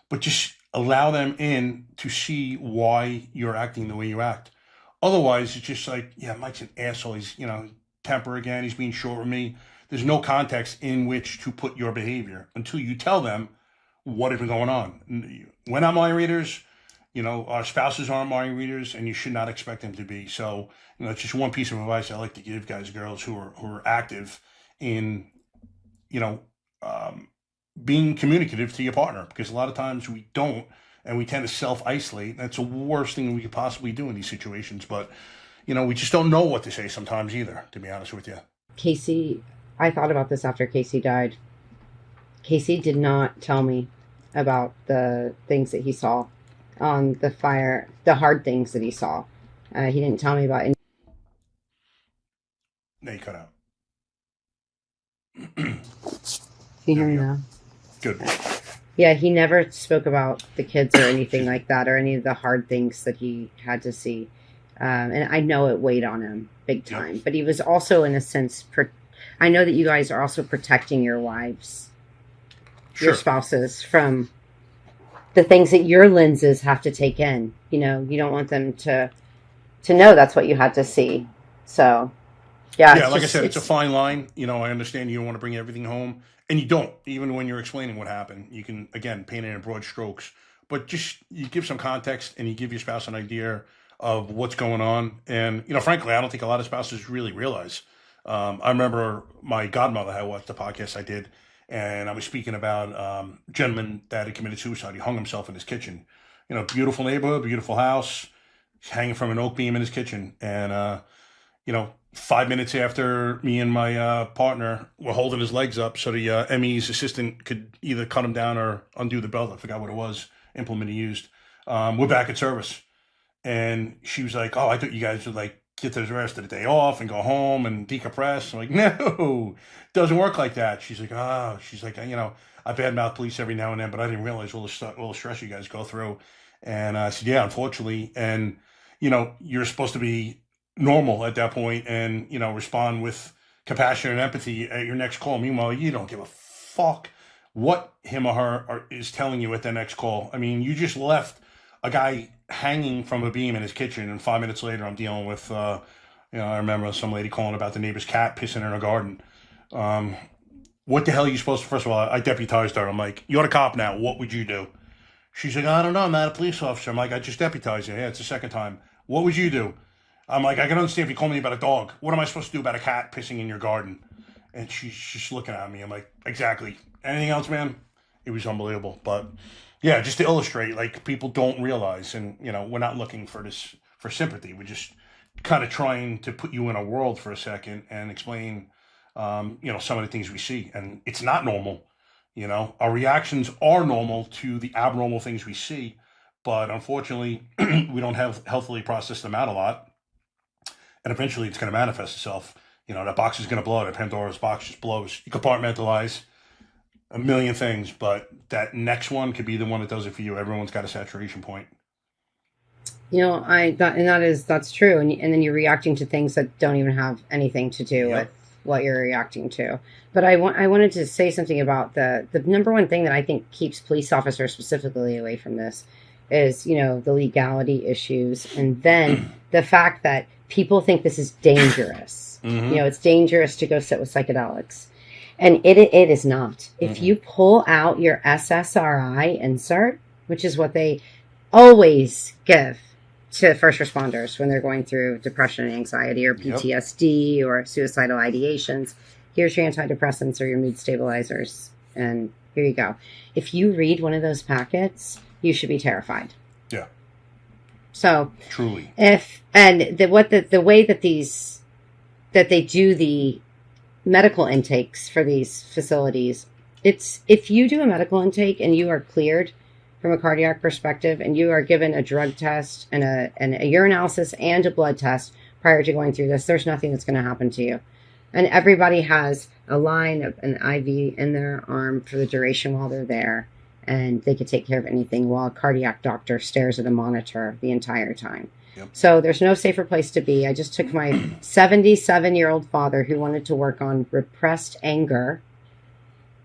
but just allow them in to see why you're acting the way you act. Otherwise, it's just like, yeah, Mike's an asshole. He's, temper again. He's being short with me. There's no context in which to put your behavior until you tell them what has been going on. We're not mind readers. Our spouses aren't mind readers, and you should not expect them to be. So, it's just one piece of advice I like to give guys and girls who are active in, being communicative to your partner, because a lot of times we don't, and we tend to self-isolate. That's the worst thing we could possibly do in these situations. But, we just don't know what to say sometimes either, to be honest with you. Casey, I thought about this after Casey died. Casey did not tell me about the things that he saw on the fire, the hard things that he saw. He didn't tell me about any. No, you cut out. Can you hear me now? Good. Yeah, he never spoke about the kids or anything like that, or any of the hard things that he had to see. And I know it weighed on him big time. Yep. But he was also, in a sense, I know that you guys are also protecting your wives, your spouses, from the things that your lenses have to take in. You don't want them to know that's what you had to see. So, yeah, like I said, it's a fine line. I understand you don't want to bring everything home, and you don't, even when you're explaining what happened. You can, again, paint it in broad strokes, but just you give some context and you give your spouse an idea of what's going on. And, frankly, I don't think a lot of spouses really realize. I remember my godmother had watched the podcast I did, and I was speaking about a gentleman that had committed suicide. He hung himself in his kitchen. Beautiful neighborhood, beautiful house, hanging from an oak beam in his kitchen. And, 5 minutes after me and my partner were holding his legs up so the ME's assistant could either cut him down or undo the belt, I forgot what it was, implement he used, we're back at service. And she was like, oh, I thought you guys would get the rest of the day off and go home and decompress. I'm like, no, doesn't work like that. She's like, I badmouth police every now and then, but I didn't realize all the stress you guys go through. And I said, yeah, unfortunately. And, you're supposed to be normal at that point and, respond with compassion and empathy at your next call. Meanwhile, you don't give a fuck what him or her is telling you at the next call. I mean, you just left a guy hanging from a beam in his kitchen, and 5 minutes later I'm dealing with, I remember some lady calling about the neighbor's cat pissing in her garden. What the hell are you supposed to, first of all, I deputized her. I'm like, you're the cop now. What would you do? She's like, I don't know. I'm not a police officer. I'm like, I just deputized you. Yeah, it's the second time. What would you do? I'm like, I can understand if you call me about a dog. What am I supposed to do about a cat pissing in your garden? And she's just looking at me. I'm like, exactly. Anything else, man? It was unbelievable. But yeah, just to illustrate, like, people don't realize, and, you know, we're not looking for this, for sympathy. We're just kind of trying to put you in a world for a second and explain, you know, some of the things we see. And it's not normal. You know, our reactions are normal to the abnormal things we see, but unfortunately, we don't have healthily processed them out a lot. And eventually it's going to manifest itself. You know, that box is going to blow. That Pandora's box just blows. You compartmentalize a million things, but that next one could be the one that does it for you. Everyone's got a saturation point. You know, that's true. And then you're reacting to things that don't even have anything to do with what you're reacting to. But I wanted to say something about the number one thing that I think keeps police officers specifically away from this is, you know, the legality issues. And then the fact that people think this is dangerous. Mm-hmm. You know, it's dangerous to go sit with psychedelics. And it is not. If you pull out your SSRI insert, which is what they always give to first responders when they're going through depression and anxiety or PTSD or suicidal ideations, here's your antidepressants or your mood stabilizers, and here you go. If you read one of those packets, you should be terrified. Yeah. So truly, the way that they do the medical intakes for these facilities, it's if you do a medical intake and you are cleared from a cardiac perspective and you are given a drug test and a urinalysis and a blood test prior to going through this, there's nothing that's going to happen to you. And everybody has a line of an IV in their arm for the duration while they're there, and they could take care of anything while a cardiac doctor stares at a monitor the entire time. Yep. So there's no safer place to be. I just took my 77-year-old father who wanted to work on repressed anger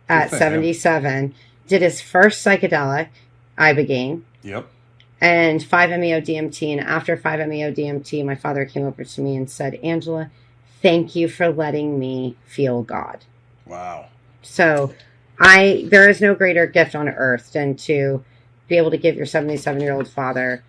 at 77, did his first psychedelic, Ibogaine, and 5-MeO-DMT. And after 5-MeO-DMT, my father came over to me and said, Angela, thank you for letting me feel God. Wow. So there is no greater gift on earth than to be able to give your 77-year-old father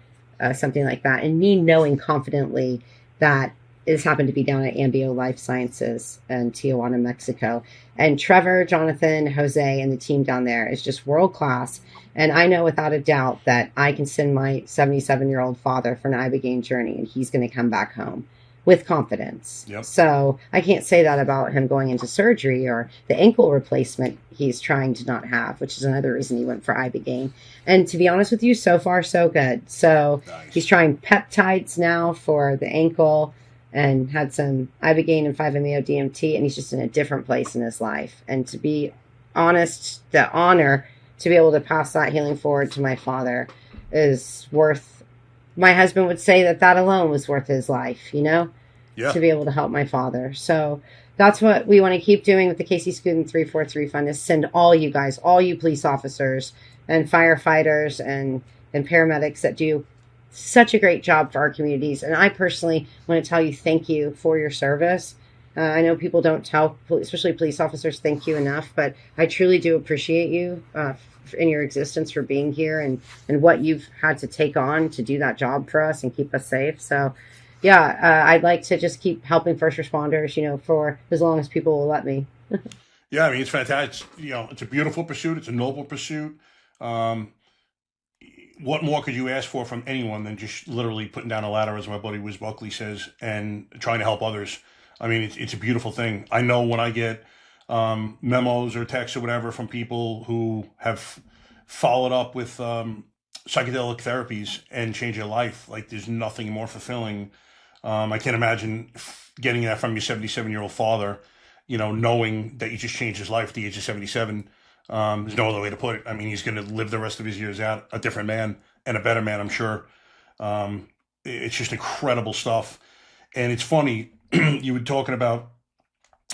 something like that. And me knowing confidently that this happened to be down at Ambio Life Sciences in Tijuana, Mexico. And Trevor, Jonathan, Jose, and the team down there is just world class. And I know without a doubt that I can send my 77-year-old father for an Ibogaine journey, and he's going to come back home with confidence. Yep. So I can't say that about him going into surgery or the ankle replacement he's trying to not have, which is another reason he went for Ibogaine. And to be honest with you, so far so good. So nice. He's trying peptides now for the ankle and had some Ibogaine and 5-MeO-DMT, and he's just in a different place in his life. And to be honest, the honor to be able to pass that healing forward to my father is worth, my husband would say that alone was worth his life, you know, to be able to help my father. So that's what we want to keep doing with the Casey Skudin 343 Fund, is send all you guys, all you police officers and firefighters and paramedics that do such a great job for our communities. And I personally want to tell you thank you for your service. I know people don't tell, especially police officers, thank you enough, but I truly do appreciate you in your existence for being here and what you've had to take on to do that job for us and keep us safe. So yeah, I'd like to just keep helping first responders, you know, for as long as people will let me. Yeah, I mean, it's fantastic. You know, it's a beautiful pursuit. It's a noble pursuit. What more could you ask for from anyone than just literally putting down a ladder, as my buddy Wiz Buckley says, and trying to help others? I mean, it's a beautiful thing. I know when I get memos or texts or whatever from people who have followed up with psychedelic therapies and changed their life, like, there's nothing more fulfilling. I can't imagine getting that from your 77-year-old father, you know, knowing that you just changed his life at the age of 77. There's no other way to put it. I mean, he's going to live the rest of his years out a different man and a better man, I'm sure. It's just incredible stuff. And it's funny, you were talking about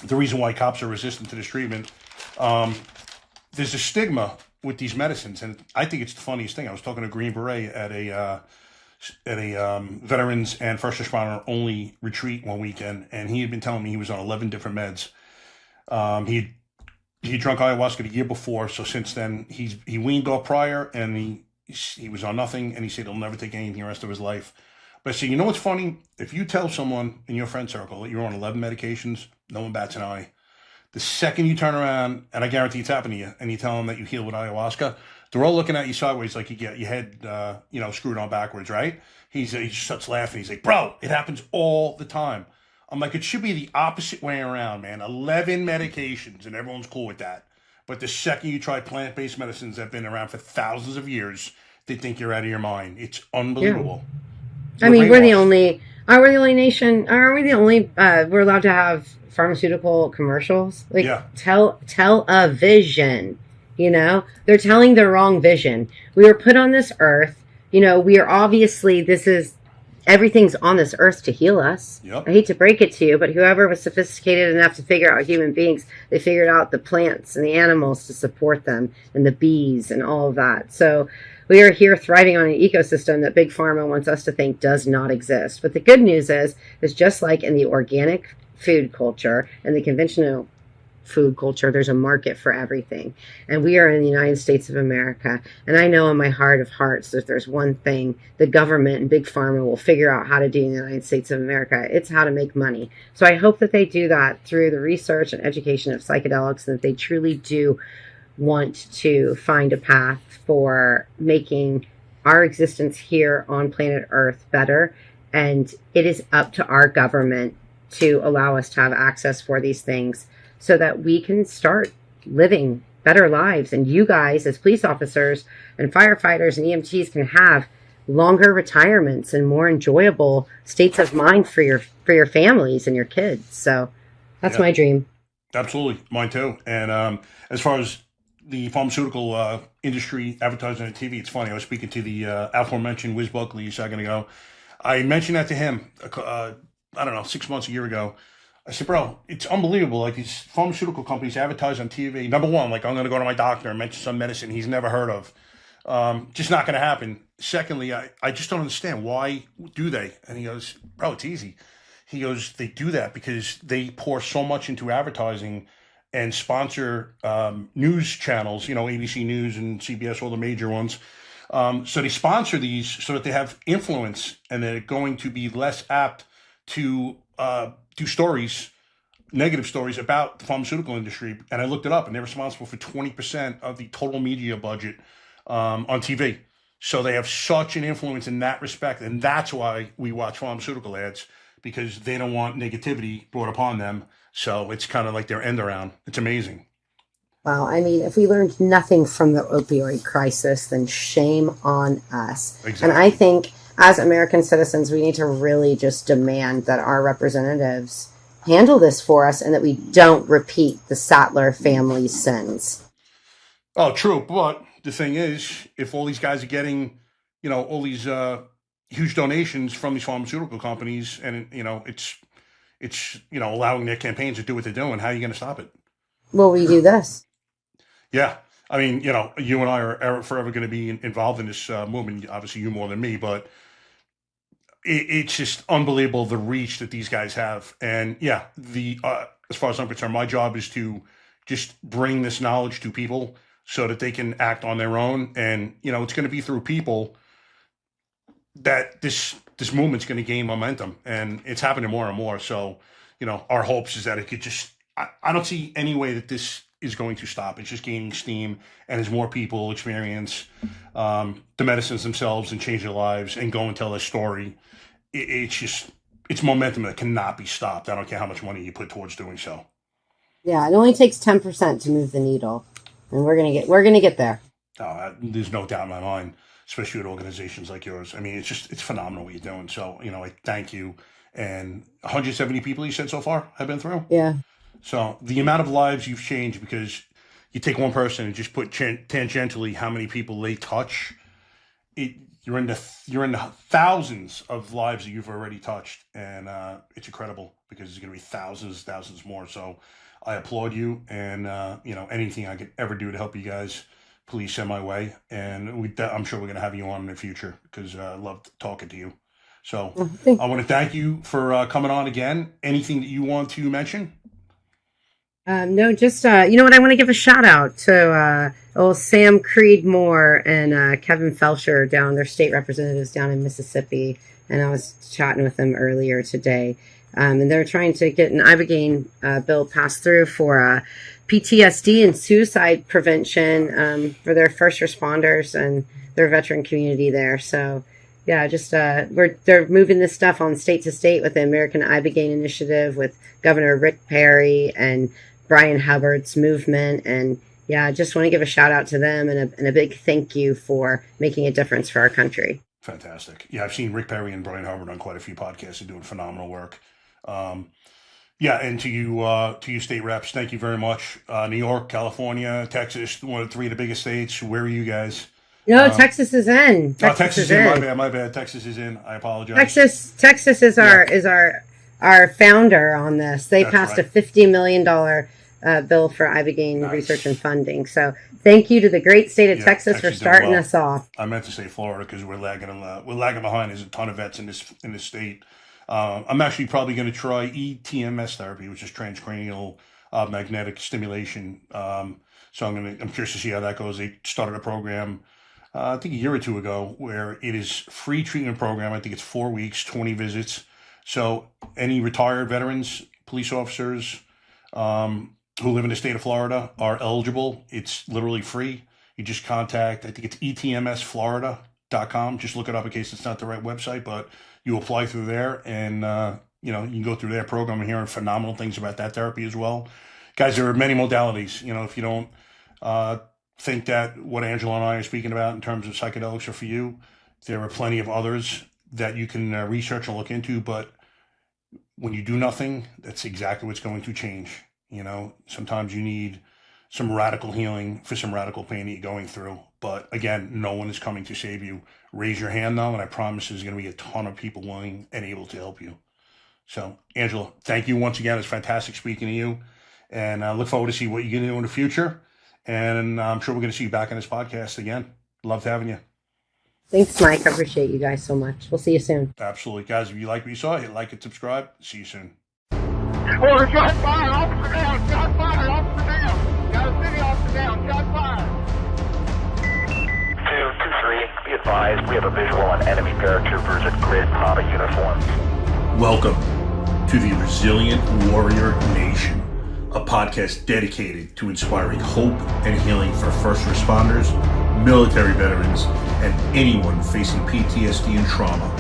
the reason why cops are resistant to this treatment. There's a stigma with these medicines, and I think it's the funniest thing. I was talking to Green Beret at a veterans and first responder only retreat one weekend, and he had been telling me he was on 11 different meds. He drank ayahuasca the year before, so since then he weaned off prior, and he was on nothing, and he said he'll never take anything the rest of his life. But I said, you know what's funny? If you tell someone in your friend circle that you're on 11 medications, no one bats an eye. The second you turn around, and I guarantee it's happened to you, and you tell them that you heal with ayahuasca, they're all looking at you sideways like you get your head, screwed on backwards, right? He just starts laughing. He's like, bro, it happens all the time. I'm like, it should be the opposite way around, man. 11 medications, and everyone's cool with that. But the second you try plant-based medicines that have been around for thousands of years, they think you're out of your mind. It's unbelievable. Yeah. I mean, we're the only nation, are we the only, we're allowed to have pharmaceutical commercials? Like, yeah. Tell a vision, they're telling the wrong vision. We were put on this earth, we are obviously, everything's on this earth to heal us. Yep. I hate to break it to you, but whoever was sophisticated enough to figure out human beings, they figured out the plants and the animals to support them and the bees and all of that. So we are here thriving on an ecosystem that Big Pharma wants us to think does not exist. But the good news is just like in the organic food culture and the conventional food culture, there's a market for everything. And we are in the United States of America. And I know in my heart of hearts that if there's one thing the government and Big Pharma will figure out how to do in the United States of America, it's how to make money. So I hope that they do that through the research and education of psychedelics, and that they truly do want to find a path for making our existence here on planet Earth better. And it is up to our government to allow us to have access for these things, so that we can start living better lives. And you guys, as police officers and firefighters and EMTs, can have longer retirements and more enjoyable states of mind for your families and your kids. So that's my dream. Absolutely. Mine too. And as far as the pharmaceutical industry advertising on TV, it's funny. I was speaking to the aforementioned Wiz Buckley a second ago. I mentioned that to him, 6 months, a year ago. I said, bro, it's unbelievable. Like, these pharmaceutical companies advertise on TV. Number one, like, I'm going to go to my doctor and mention some medicine he's never heard of. Just not going to happen. Secondly, I just don't understand. Why do they? And he goes, bro, it's easy. He goes, they do that because they pour so much into advertising and sponsor news channels, ABC News and CBS, all the major ones. So they sponsor these so that they have influence, and they're going to be less apt to do stories, negative stories about the pharmaceutical industry. And I looked it up, and they're responsible for 20% of the total media budget on TV. So they have such an influence in that respect. And that's why we watch pharmaceutical ads, because they don't want negativity brought upon them. So it's kind of like their end around. It's amazing. Wow. I mean, if we learned nothing from the opioid crisis, then shame on us. Exactly. And I think as American citizens, we need to really just demand that our representatives handle this for us, and that we don't repeat the Sattler family's sins. Oh, true. But the thing is, if all these guys are getting, all these huge donations from these pharmaceutical companies, and, it's allowing their campaigns to do what they're doing, how are you going to stop it? Well, we do this. Yeah. I mean, you and I are forever going to be involved in this movement. Obviously, you more than me, but it's just unbelievable the reach that these guys have. And yeah, as far as I'm concerned, my job is to just bring this knowledge to people so that they can act on their own. And, it's going to be through people that this movement's going to gain momentum, and it's happening more and more. So, our hopes is that it could just, I don't see any way that this is going to stop. It's just gaining steam, and as more people experience the medicines themselves and change their lives and go and tell their story, it's momentum that cannot be stopped. I don't care how much money you put towards doing so. Yeah, it only takes 10% to move the needle, and we're gonna get there. There's no doubt in my mind, especially with organizations like yours. I mean, it's phenomenal what you're doing. So, I thank you. And 170 people you said so far have been through? Yeah. So the amount of lives you've changed, because you take one person and just put tangentially how many people they touch, you're in the thousands of lives that you've already touched, and it's incredible, because there's going to be thousands more. So I applaud you, and anything I could ever do to help you guys, please send my way, and I'm sure we're going to have you on in the future, because I love talking to you. So I want to thank you for coming on again. Anything that you want to mention? No, just, what, I want to give a shout out to Sam Creed-Moore and Kevin Felcher, their state representatives down in Mississippi. And I was chatting with them earlier today. And they're trying to get an ibogaine bill passed through for PTSD and suicide prevention for their first responders and their veteran community there. So, yeah, just they're moving this stuff on state to state with the American Ibogaine Initiative with Governor Rick Perry and Brian Hubbard's movement. And yeah, I just want to give a shout out to them and a big thank you for making a difference for our country. Fantastic. Yeah, I've seen Rick Perry and Brian Hubbard on quite a few podcasts and doing phenomenal work. Yeah, and to you state reps, thank you very much. New York, California, Texas, one of 3 of the biggest states. Where are you guys? No, Texas is in. Texas is in. My bad. Texas is in. I apologize. Texas is our founder on this. They passed a $50 million bill for ibogaine research and funding. So thank you to the great state of Texas for starting us off. I meant to say Florida because we're lagging behind. There's a ton of vets in this state. I'm actually probably going to try ETMS therapy, which is transcranial magnetic stimulation. So I'm curious to see how that goes. They started a program, I think a year or 2 ago, where it is free treatment program. I think it's 4 weeks, 20 visits. So any retired veterans, police officers who live in the state of Florida are eligible. It's literally free. You just contact, I think it's etmsflorida.com. Just look it up in case it's not the right website, but you apply through there and, you can go through their program. I'm hearing phenomenal things about that therapy as well. Guys, there are many modalities. If you don't think that what Angela and I are speaking about in terms of psychedelics are for you, there are plenty of others that you can research and look into. But when you do nothing, that's exactly what's going to change. Sometimes you need some radical healing for some radical pain that you're going through. But again, no one is coming to save you. Raise your hand though, and I promise there's going to be a ton of people willing and able to help you. So, Angela, thank you once again. It's fantastic speaking to you. And I look forward to see what you're going to do in the future. And I'm sure we're going to see you back on this podcast again. Loved having you. Thanks, Mike. I appreciate you guys so much. We'll see you soon. Absolutely. Guys, if you like what you saw, hit like and subscribe. See you soon. Well, shot fired, officer down, shot fired, officer down. Got a city officer down, shot fired. 223, be advised, we have a visual on enemy paratroopers in grid Papa uniforms. Welcome to the Resilient Warrior Nation, a podcast dedicated to inspiring hope and healing for first responders, military veterans, and anyone facing PTSD and trauma